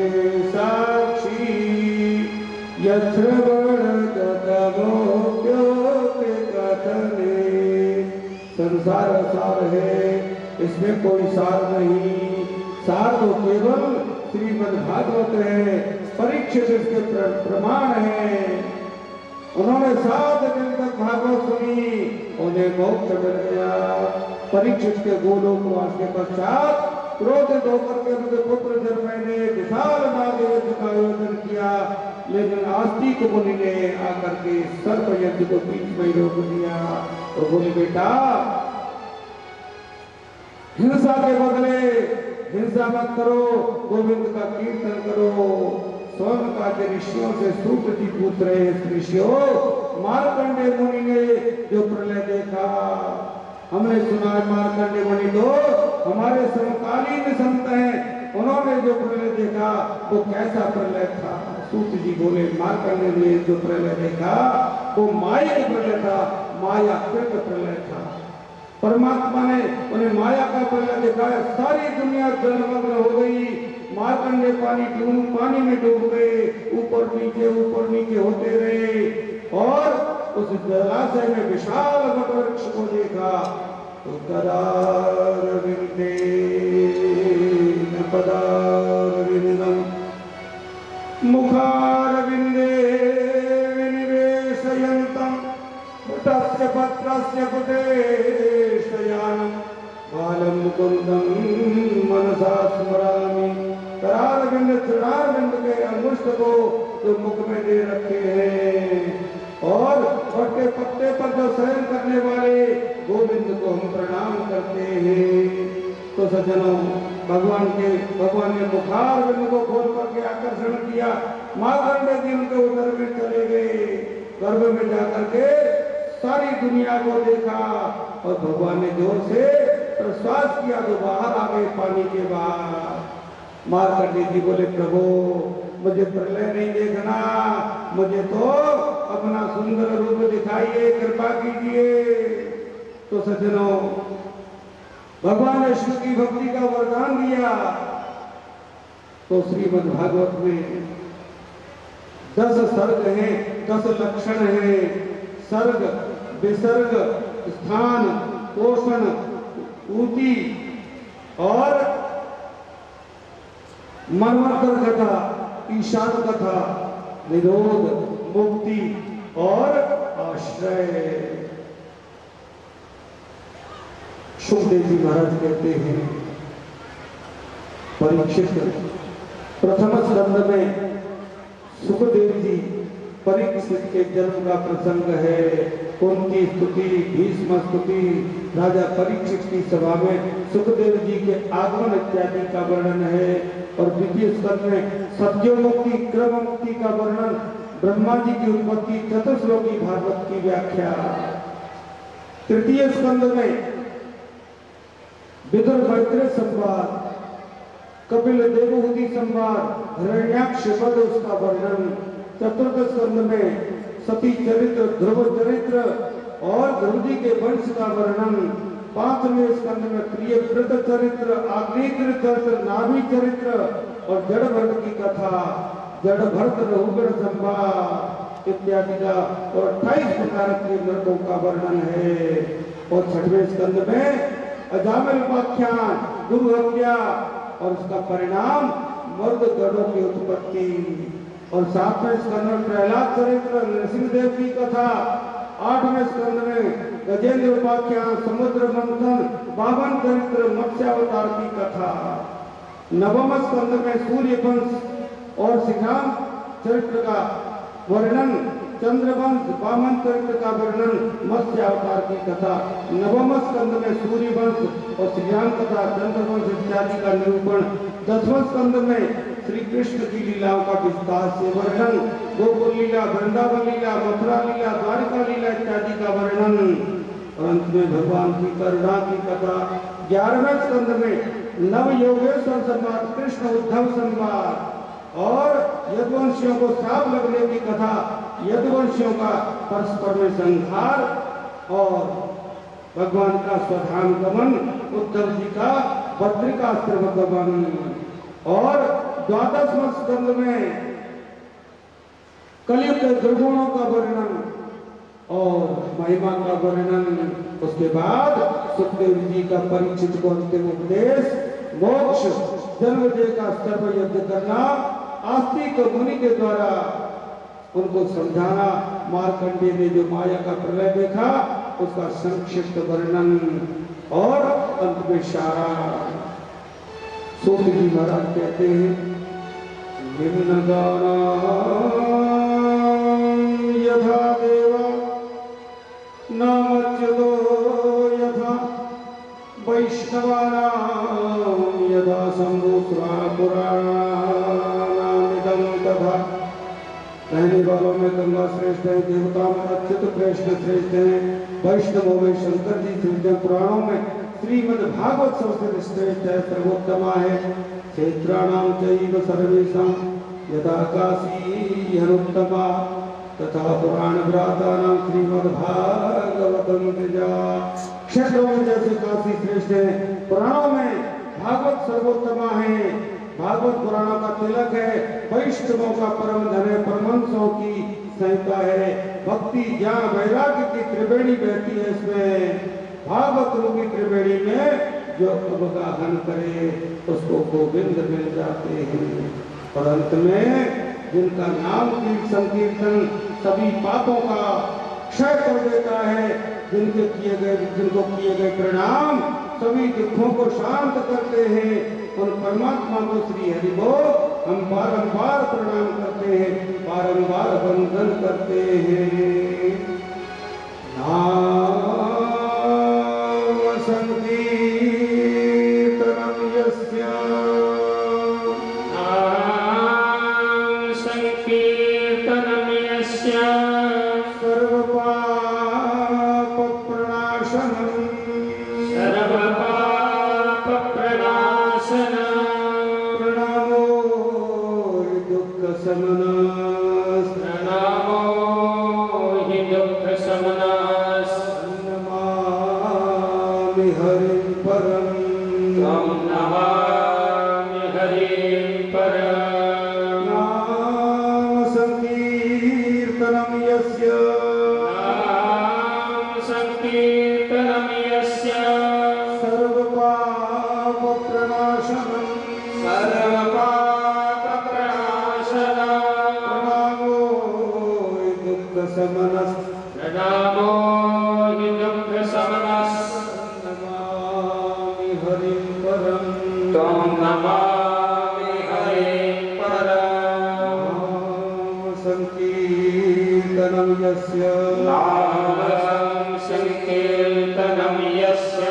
S3: साक्षी यत्र कथने। संसार सार है, इसमें कोई सार नहीं। सार तो केवल श्रीमद् भागवत है, परीक्षित इसके प्रमाण है। उन्होंने 7 दिन तक भागवत सुनी, उन्हें मोक्ष मिल गया। परीक्षित के गोलोकवास के पश्चात क्रोधित होकर के उनके पुत्र धर्म ने विशाल नाग यज्ञ का आयोजन किया, लेकिन आस्तिक मुनि ने आकर के सर्प यज्ञ को बीच में रोक दिया और बोले, बेटा हिंसा के बदले हिंसा मत करो, गोविंद का कीर्तन करो। स्वयं का ऋषियों से सूत जी पूछ रहे ऋषियों, मार्कंडेय मुनि ने जो प्रलय देखा, हमने सुना मार्कंडेय मुनि तो हमारे समकालीन संत हैं, उन्होंने जो प्रलय देखा वो कैसा प्रलय था? सूत जी बोले, मार्कंडेय ने जो प्रलय देखा वो माया प्रलय था, माया कृत प्रलय था। परमात्मा ने उन्हें माया का प्रलय दिखाया, सारी दुनिया जलमग्न हो गई। मार्कंडेय पानी में डूब गए, ऊपर नीचे होते रहे और उस जलाशय में विशाल वटवृक्ष को देखा तो गदारविंदे पदारविंदम मुखारविंदे विनिवेशयन्तम् तस्य पत्रस्य पुटेशयानं बालं मुकुन्दं मनसा स्मरामि। करारविंद चरणारविंद के अंगुष्ठ को जो मुख में दे रखे हैं और वट के पत्ते पर जो शयन करने वाले गोविंद को हम प्रणाम करते हैं। तो सज्जनों, भगवान ने मुखारविंद को खोल करके आकर्षण किया। मार्कंडेय जी उनके उदर में चले गए, गर्भ में जाकर के सारी दुनिया को देखा और भगवान ने जोर से प्रश्वास किया तो बाहर आ गए पानी के बाहर। मार्कंडेय जी बोले, प्रभु मुझे प्रलय नहीं देखना, मुझे तो अपना सुंदर रूप दिखाइए, कृपा कीजिए। तो सज्जनों, भगवान ने शिव की भक्ति का वरदान दिया। तो श्रीमद् भागवत में 10 सर्ग हैं, 10 लक्षण हैं। सर्ग, विसर्ग, स्थान, पोषण, ऊती और मनवंतर कथा, ईशान कथा, निरोध, मुक्ति और आश्रय। सुखदेव जी महाराज कहते हैं, परीक्षित प्रथम स्कंद में सुखदेव जी परीक्षित के जन्म का प्रसंग है। उनकी स्तुति, भीष्म स्तुति, राजा परीक्षित की सभा में सुखदेव जी के आगमन इत्यादि का वर्णन है। और द्वितीय स्कंद में सत्योमुक्ति, क्रममुक्ति का वर्णन, ब्रह्मा जी की उत्पत्ति, चतुश्लोकी भागवत की व्याख्या। तृतीय स्कंद में विदुर मैत्रेय संवाद, कपिल देवहूति संवाद, हिरण्याक्ष वध उसका वर्णन। चतुर्थ स्कंद में सती चरित्र, ध्रुव चरित्र और ध्रुवजी के वंश का वर्णन। 5वें स्कंद में प्रियव्रत चरित्र, आग्नेय चरित्र, नाभि चरित्र और जड़ भरत की कथा, जड़ भरत रघुगण संवाद इत्यादि का और 28 प्रकार के नरकों का वर्णन है। और 6वें स्कंद में अजामिल उपाख्यान, गुरु हत्या और उसका परिणाम, मर्द गढ़ों की उत्पत्ति। और 7वें स्कंद में प्रहलाद चरित्र, नरसिंहदेव की कथा। 8वें स्कंद में गजेंद्र उपाख्यान, समुद्र मंथन, 52 चरित्र, मत्स्यावतार की कथा। 9वें स्कंद में सूर्य वंश और श्रीराम चरित्र का वर्णन, चंद्रवंश, वामन चरित्र का वर्णन, मत्स्यावतार की कथा। 9वें स्कंद में सूर्य वंश और श्रीराम कथा, चंद्रवंश इत्यादि का निरूपण। 10वें स्कंद में श्री कृष्ण की लीलाओं का विस्तार से वर्णन, गोकुल लीला, वृंदावन लीला, मथुरा लीला, द्वारिका लीला इत्यादि का वर्णन। और अंत में भगवान की करुणा की कथा। 11वें स्कंद में नव योगेश्वर संवाद, कृष्ण उद्धव संवाद और यदुवंशियों को श्राप लगने की कथा, यदुवंशियों का परस्पर में संहार और भगवान का स्वधाम गमन, उद्धव जी का बद्रिकाश्रम गमन। और 12वें स्कंद में कलयुग के दुर्गुणों का वर्णन और महिमा का वर्णन। उसके बाद सुखदेव जी का परीक्षित को अंतिम उपदेश, मोक्ष जन्मजय का सर्व यज्ञ करना, आस्तिक मुनि के द्वारा उनको समझाना, मार्कंडेय ने जो माया का प्रलय देखा उसका संक्षिप्त वर्णन और अंत में सारा। सूत जी महाराज कहते हैं निम्न यथा देवा नामच्युतो यथा वैष्णवानां यथा संभूत्वा पुराणानामिदं तथा। कहने वालों में गंगा श्रेष्ठ है, देवताओं में अच्युत कृष्ण श्रेष्ठ है, वैष्णवों में शंकर जी श्रेष्ठ है, पुराणों में श्रीमद् भागवत सबसे श्रेष्ठ है, सर्वोत्तमा है। क्षेत्राणां चैव सर्वेषां यथा काशी अनुत्तमा तथा पुराण व्रातानां श्रीमद् भागवतम द्विजा। क्षेत्रों में जैसे काशी श्रेष्ठ है, पुराणों में भागवत सर्वोत्तमा है, भागवत पुराणों का तिलक है, वैष्णवों का परम धन है, परमहंसों की संहिता है, भक्ति ज्ञान वैराग्य की त्रिवेणी बहती है। इसमें भागवत रूपी त्रिवेणी में जो अवगाहन करे उसको गोविंद मिल जाते हैं। और अंत में जिनका नाम की संकीर्तन सभी पापों का क्षय कर देता है, जिनको किए गए प्रणाम सभी दुखों को शांत करते हैं, उन परमात्मा को श्री हरि को हम बारंबार प्रणाम करते हैं, बारंबार वंदन करते हैं। नाम संकीर्तनम यस्य सर्वपाप प्रणाशनम प्रणामो दुःख शमनः नमामि हरिं परं नाम संकीर्तनं यस्य सर्वपाप प्रणाशनम् प्रणामो दुःख शमनः नमामि हरिं परं नाम संकीर्तनं यस्य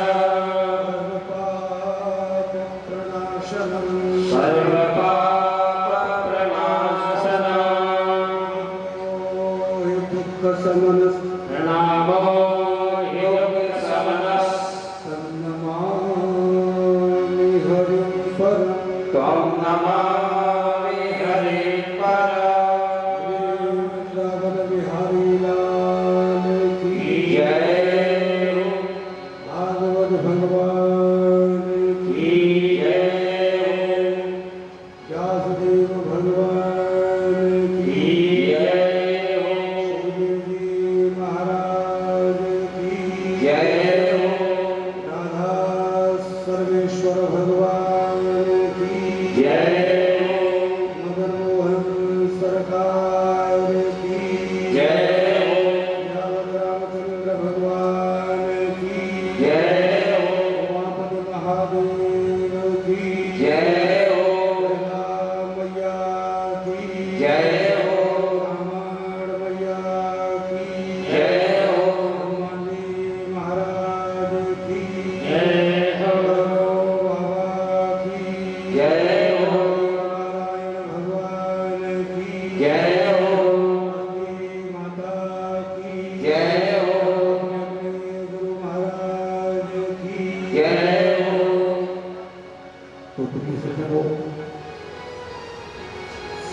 S3: सर्वपाप प्रणाशनम् दुःख शमनः नमामि हरिं परं वृंदावन बिहारी लाल की भागवत भगवान की व्यासदेव भगवान की सुखदेव जी महाराज की राधा सर्वेश्वर भगवान की मदन मोहन सरकार की यादव रामचंद्र भगवान की उमापति महादेव की गंगा मैया की रामायण मैया की हनुमान जी महाराज की बाबा की नारायण भगवान की माता की गुरु महाराज की। तो प्रिय सज्जनों,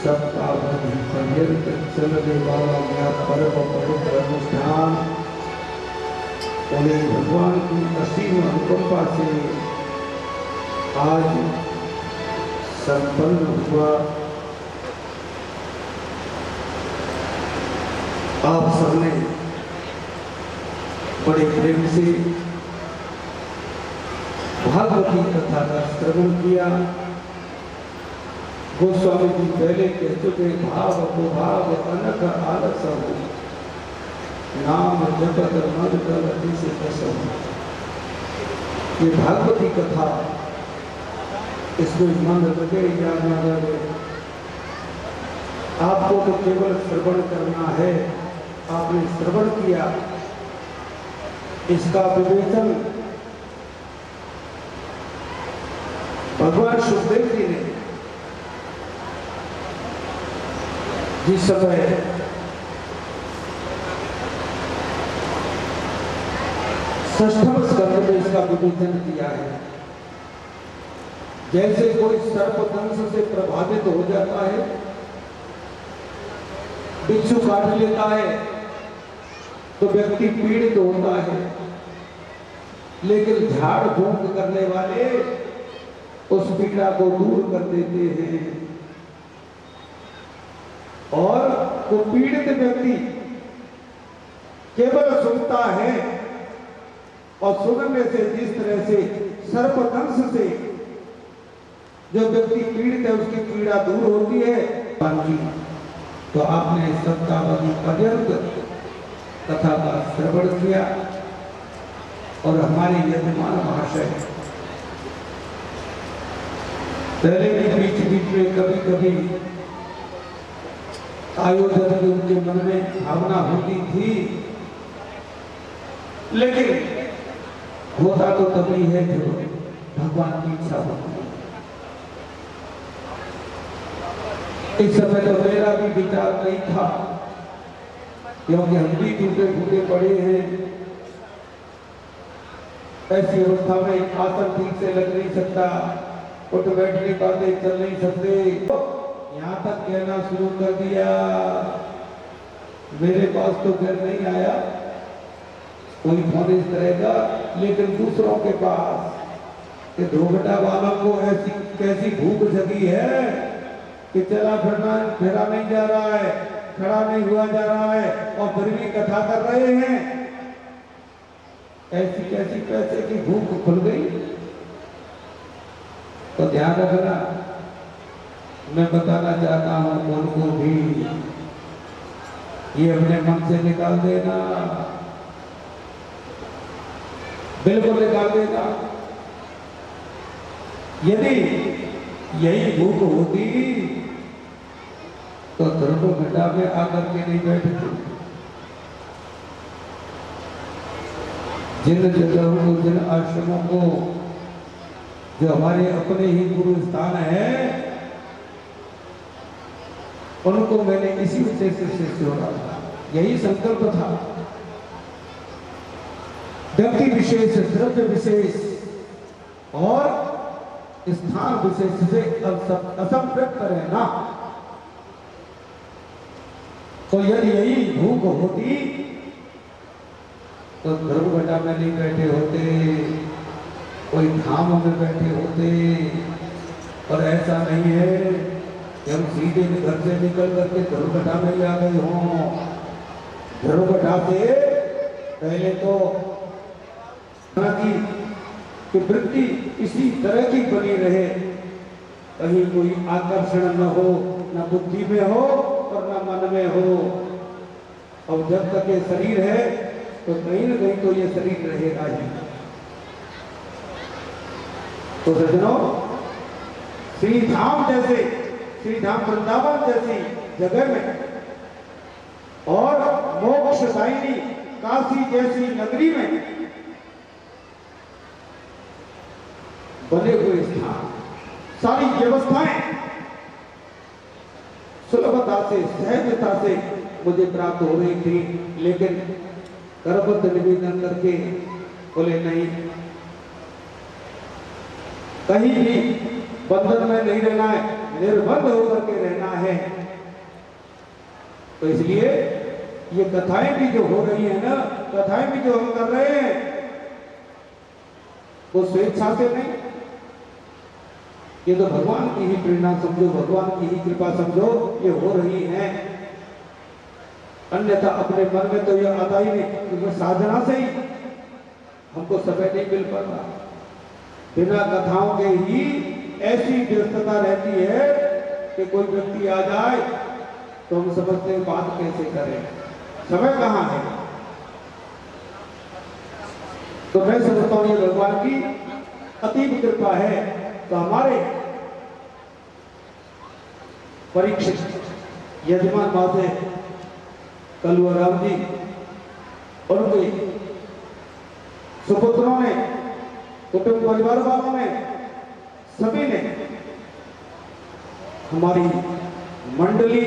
S3: सप्ताहावधि पर्यंत चलने वाला यह पर्व पवित्र अनुष्ठान उन्हें भगवान की असीम अनुकंपा से आज संपन्न हुआ। आप सबने बड़े प्रेम से भागवती कथा का श्रवण किया, गोस्वामी जी पहले कह चुके भाव को भाव अनक आलस हो नाम जपत मन कर अति से कसम। ये भागवती कथा इसमें मन लगे या न लगे, आपको तो केवल श्रवण करना है। आपने श्रवण किया, इसका विवेचन भगवान सुखदेव जी ने जिस समय षष्ठम स्कंद में इसका विवेचन किया है। जैसे कोई सर्पदंश से प्रभावित हो जाता है, बिच्छू काट लेता है तो व्यक्ति पीड़ित होता है, लेकिन झाड़ फूंक करने वाले उस पीड़ा को दूर कर देते हैं। और वो पीड़ित व्यक्ति केवल सुनता है और सुनने से जिस तरह से सर्पदंश से जो व्यक्ति पीड़ित है उसकी पीड़ा दूर होती है, तो आपने सप्तावधि पर्यंत कथा का श्रवण किया। और हमारे यजमान महाशय पहले भी बीच बीच में कभी कभी आयोजन की उनके मन में भावना होती थी, लेकिन होता तो तभी है जो भगवान की इच्छा होती है। इस समय तो मेरा भी विचार नहीं था, क्योंकि हम भी टूटे फूटे पड़े हैं। ऐसी अवस्था में आसन ठीक से लग नहीं सकता, उठ बैठ नहीं पाते, चल नहीं सकते। यहाँ तक कहना शुरू कर दिया, मेरे पास तो घर नहीं आया कोई फोन इस तरह का, लेकिन दूसरों के पास कि धोघटा वालों को ऐसी कैसी भूख जगी है कि चला फिरा नहीं जा रहा है, खड़ा नहीं हुआ जा रहा है, और फिर भी कथा कर रहे हैं। ऐसी कैसी पैसे की भूख खुल गई। तो ध्यान रखना, मैं बताना चाहता हूं उनको भी, ये अपने मन से निकाल देना, बिल्कुल निकाल देना। यदि यही भूख होती तो धर्म घटा में आकर के नहीं बैठते। जिन जगहों को, जिन आश्रमों को जो हमारे अपने ही गुरु स्थान है, उनको मैंने इसी उद्देश्य से जोड़ा था। यही संकल्प था। व्यक्ति विशेष, द्रव्य विशेष और स्थान विशेष से असंपृक्त रहना। तो यदि यही भूख होती तो धर्मघटा में नहीं बैठे होते, कोई धाम में बैठे होते। और ऐसा नहीं है कि हम सीधे घर से निकल करके धर्मघटा में ही आ गए हों। धर्मघटा से पहले तो कि वृत्ति इसी तरह की बनी रहे, कहीं कोई आकर्षण न हो, न बुद्धि में हो और न मन में हो। और जब तक ये शरीर है तो कहीं न कहीं तो ये शरीर रहेगा ही। तो सज्जनों, श्री धाम जैसे, श्री धाम वृंदावन जैसी जगह में और मोक्षदायिनी काशी जैसी नगरी में बने हुए स्थान, सारी व्यवस्थाएं सुलभता से, सहजता से मुझे प्राप्त हो रही थी। लेकिन करबद्ध निवेदन करके बोले नहीं, कहीं भी बंधन में नहीं रहना है, निर्बंध होकर के रहना है। तो इसलिए ये कथाएं भी जो हो रही है ना, कथाएं भी जो हम कर रहे हैं, वो स्वेच्छा से नहीं, ये तो भगवान की ही प्रेरणा समझो, भगवान की ही कृपा समझो, ये हो रही है। अन्यथा अपने मन में तो ये आता ही नहीं, क्योंकि साधना से ही हमको समय नहीं मिल पाता। बिना कथाओं के ही ऐसी व्यस्तता रहती है कि कोई व्यक्ति आ जाए तो हम समझते हैं बात कैसे करें, समय कहाँ है। तो मैं समझता हूँ ये भगवान की अतीब कृपा है। तो हमारे परीक्षित यजमान माते कलुआ राम जी और उनके सुपुत्रों ने, कुटुंब परिवार वालों ने, सभी ने हमारी मंडली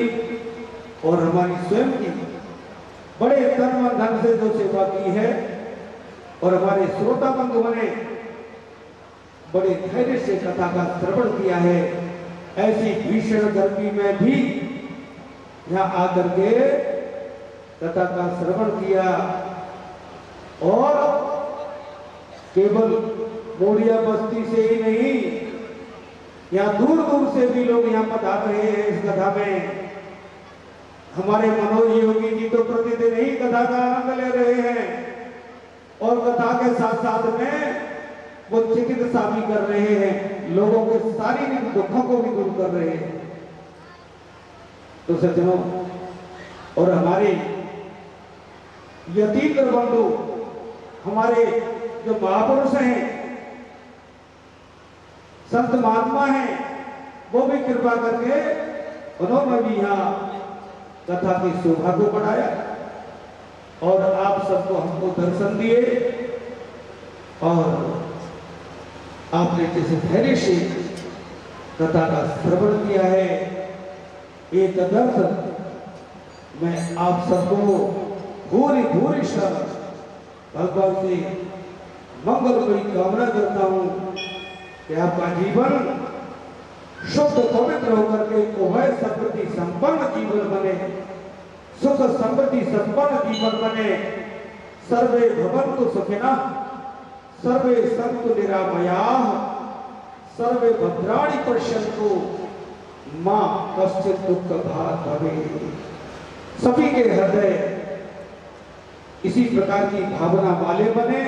S3: और हमारी स्वयं की बड़े तन मन धन से जो सेवा की है, और हमारे श्रोता बंधुओं ने बड़े धैर्य से कथा का श्रवण किया है। ऐसी भीषण गर्मी में भी यहाँ आकर के कथा का श्रवण किया, और केवल मोड़िया बस्ती से ही नहीं, यहाँ दूर दूर से भी लोग यहाँ पधार रहे हैं इस कथा में। हमारे मनोज योगी जी तो प्रतिदिन ही कथा का आनंद ले रहे हैं, और कथा के साथ साथ में वो चिकित्सा भी कर रहे हैं, लोगों के शारीरिक दुखों को भी दूर कर रहे हैं। तो सज्जनों, और हमारे यतीन्द्र बंधु, हमारे जो महापुरुष हैं, संत महात्मा हैं, वो भी कृपा करके उन्होंने भी यहाँ कथा की शोभा को बढ़ाया, और आप सबको हमको दर्शन दिए, और आपने जैसे धैर्य से कथा का श्रवण किया है, एक दर्शन मैं आप सबको भूरी भूरी भगवान से मंगलमयी कामना करता हूं कि आपका जीवन शुद्ध पवित्र होकर के कोहय समृद्धि संपन्न जीवन बने, सुख समृद्धि संपन्न जीवन बने। सर्वे भवन्तु सुखिनः, सर्वे सन्तु निरामयाः, सर्वे भद्राणि पश्यन्तु मा कश्चित् दुःखभाग् भवेत्। सभी के हृदय इसी प्रकार की भावना वाले बने।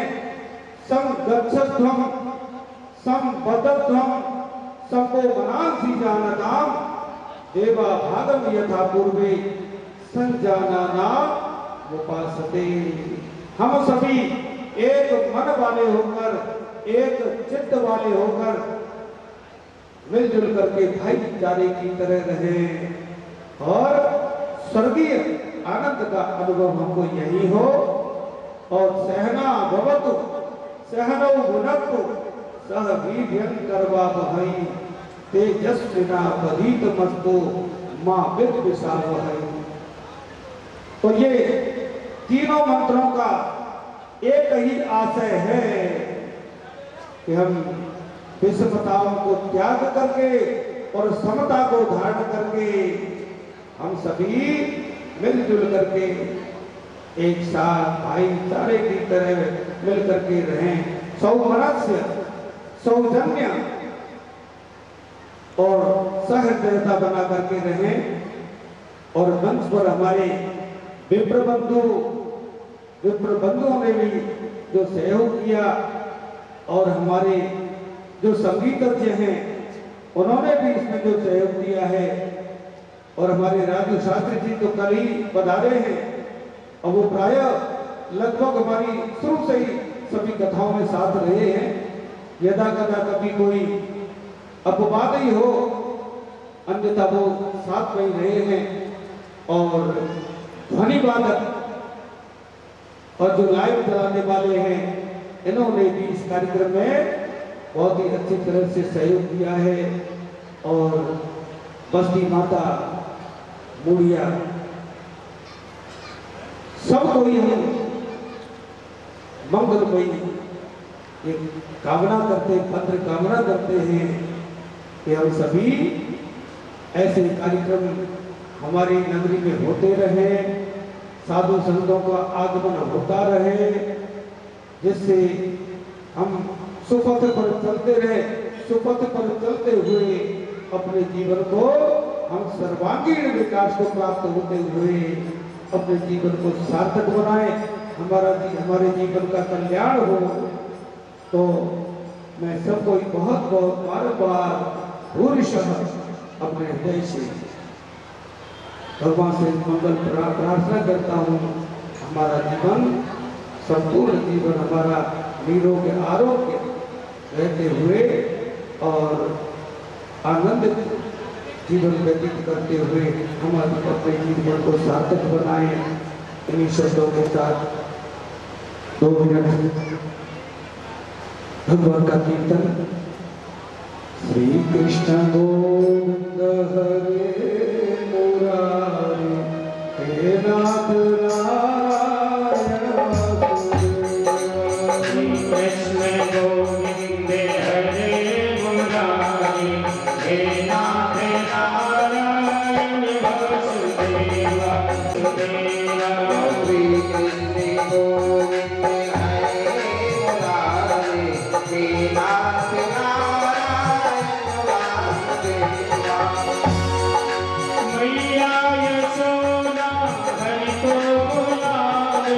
S3: सम गच्छध्वम सम बदध्वम संको मनांसि जानताम देवा भागम यथा पूर्वे संजानाना उपासते। हम सभी एक मन वाले होकर, एक चित्त वाले होकर मिलजुल करके भाईचारे की तरह रहे, और स्वर्गीय आनंद का अनुभव हमको यही हो। और सहना भवतु सहनौ भुनक्तु सह वीर्यं करवावहै तेजस्विनावधीतमस्तु मा विद्विषावहै। तो ये तीनों मंत्रों का एक ही आशय है कि हम विषमताओं को त्याग करके और समता को धारण करके हम सभी मिलजुल करके एक साथ भाईचारे की तरह मिल करके रहें, सौमनस्य, सौजन्य और सहृदयता बना करके रहें। और मंच पर हमारे विप्र बंधुओं ने भी जो सहयोग किया, और हमारे जो संगीतज्ञ हैं उन्होंने भी इसमें जो सहयोग दिया है, और हमारे राजू शास्त्री जी तो कल ही पधारे हैं, और वो प्राय लगभग हमारी शुरू से ही सभी कथाओं में साथ रहे हैं। यदा कदा कभी कोई अपवाद ही हो, अन्यथा वो साथ में ही रहे हैं। और ध्वनि वादक और जो लाइव चलाने वाले हैं, इन्होंने भी इस कार्यक्रम में बहुत ही अच्छी तरह से सहयोग दिया है। और बस्ती माता मुड़िया सब कोई हम मंगलमयी एक कामना करते, पत्र कामना करते हैं कि हम सभी ऐसे कार्यक्रम हमारी नगरी में होते रहे, साधु संतों का आगमन होता रहे, जिससे हम सुपथ पर चलते रहे, सुपथ पर चलते हुए अपने जीवन को हम सर्वांगीण विकास को प्राप्त होते हुए अपने जीवन को सार्थक बनाए, हमारे जीवन का कल्याण हो। तो मैं सबको बहुत बहुत बार बार भूरिशः अपने हृदय से भगवान से मंगल प्रार्थना करता हूँ। हमारा जीवन, संपूर्ण जीवन हमारा निरोग आरोग्य रहते हुए और आनंदित जीवन व्यतीत करते हुए हम अपने जीवन को सार्थक बनाए। इन्हीं शब्दों के साथ 2 मिनट भगवान का कीर्तन। श्री कृष्ण गोविंद हरे मुरारी, हे नाथ नारायण वासुदेव।
S4: श्री कृष्ण गोविंद हरे मुरारी, हे नाथ नारायण वासुदेव।
S1: श्री कृष्ण गोविंद हरे मुरारी, हे नाथ नारायण वासुदेवा।
S4: मैया यशोदा हरि को बुलावे,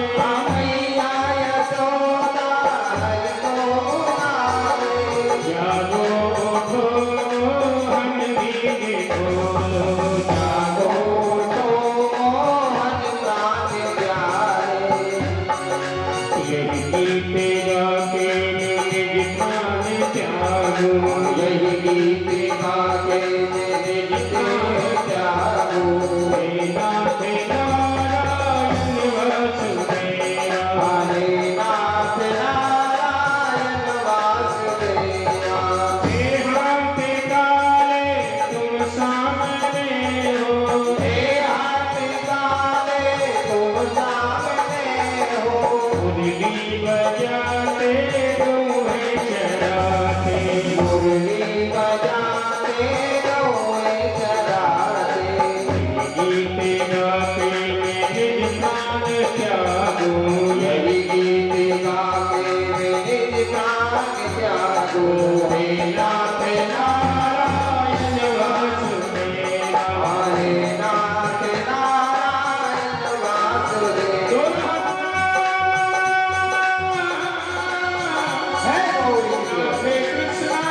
S1: मैया यशोदा हरि को बुलावे।
S4: जागो उठो हनुमान बोलो,
S1: जागो तो मोहन प्राण प्यारे।
S4: यही गीत गा के निज प्राण त्यागो,
S1: यही गीत गा के निज प्राण त्यागो।
S4: हे नाथ नारायण वासुदेवा।
S1: हरे नाथ नारायण वासुदेवा।
S4: हे हाथ काले तुम सामने हो,
S1: हे हाथ काले तुम सामने हो।
S4: मुरली बजाते दोहे चढ़ाते,
S1: मुरली बजाते रोए चढ़ाते।
S4: गीत गाते निज प्राण त्यागो,
S1: यही गीत गा के निज प्राण त्यागो।
S4: हे नाथ नारायण वासुदेवा।
S1: हरे नाथ नारायण वासुदेवा। है गौरी जी।
S4: हरे कृष्णा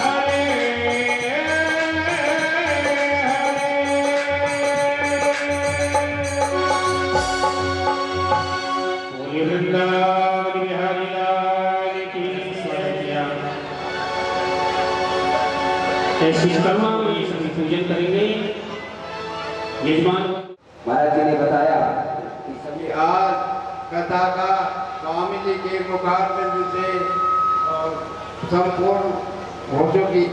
S4: हरे हरे। वृंदावन बिहारी लाल की जय। ऐसी कर्मा ये सभी पूजन करेंगे। यजमान
S2: महाराज जी ने बताया
S1: कि सभी आज कथा का स्वामी जी के मुखारबिंद से और संपूर्ण हो चुकी।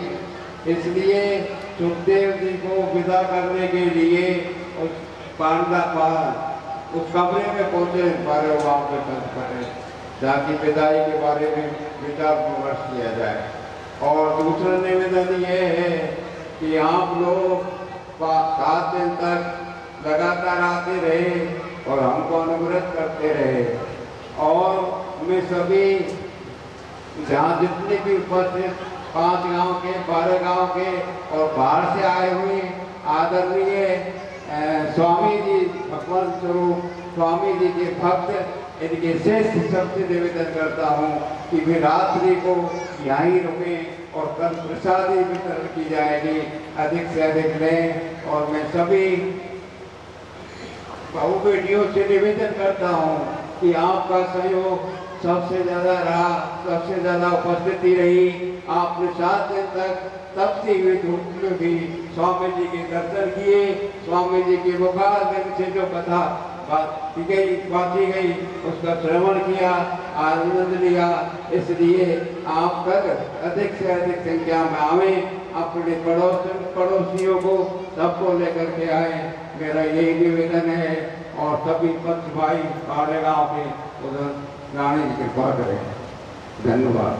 S1: इसलिए सुखदेव जी को विदा करने के लिए उस उस कमरे में पहुंचे बारह गाँव के तट पर, ताकि विदाई के बारे में विचार विमर्श किया जाए। और दूसरा निवेदन ये है कि आप लोग 7 दिन तक लगातार आते रहे और हमको अनुग्रह करते रहे। और मैं सभी जहाँ जितने भी उपस्थित 5 गांव के, 12 गांव के और बाहर से आए हुए आदरणीय स्वामी जी, भगवान स्वरूप स्वामी जी के भक्त, इनके श्रेष्ठ सबसे निवेदन करता हूँ कि वे रात्रि को यहीं रुकें और कल प्रसादी वितरण की जाएगी। अधिक से अधिक लें। और मैं सभी बहु बेटियों से निवेदन करता हूँ कि आपका सहयोग सबसे ज़्यादा रहा, सबसे ज़्यादा उपस्थिति रही। आपने 7 दिन तक तपती हुई धूप में भी स्वामी जी के दर्शन किए, स्वामी जी के मुखारबिंद से जो कथा बाती गई उसका श्रवण किया, आनंद लिया। इसलिए आप कल अधिक से अधिक संख्या में आवे, अपने पड़ोसियों को सबको लेकर के आए, मेरा यही निवेदन है। और सभी पंच भाई पहाड़े गाँव के उधर रानी की कृपा करें। धन्यवाद।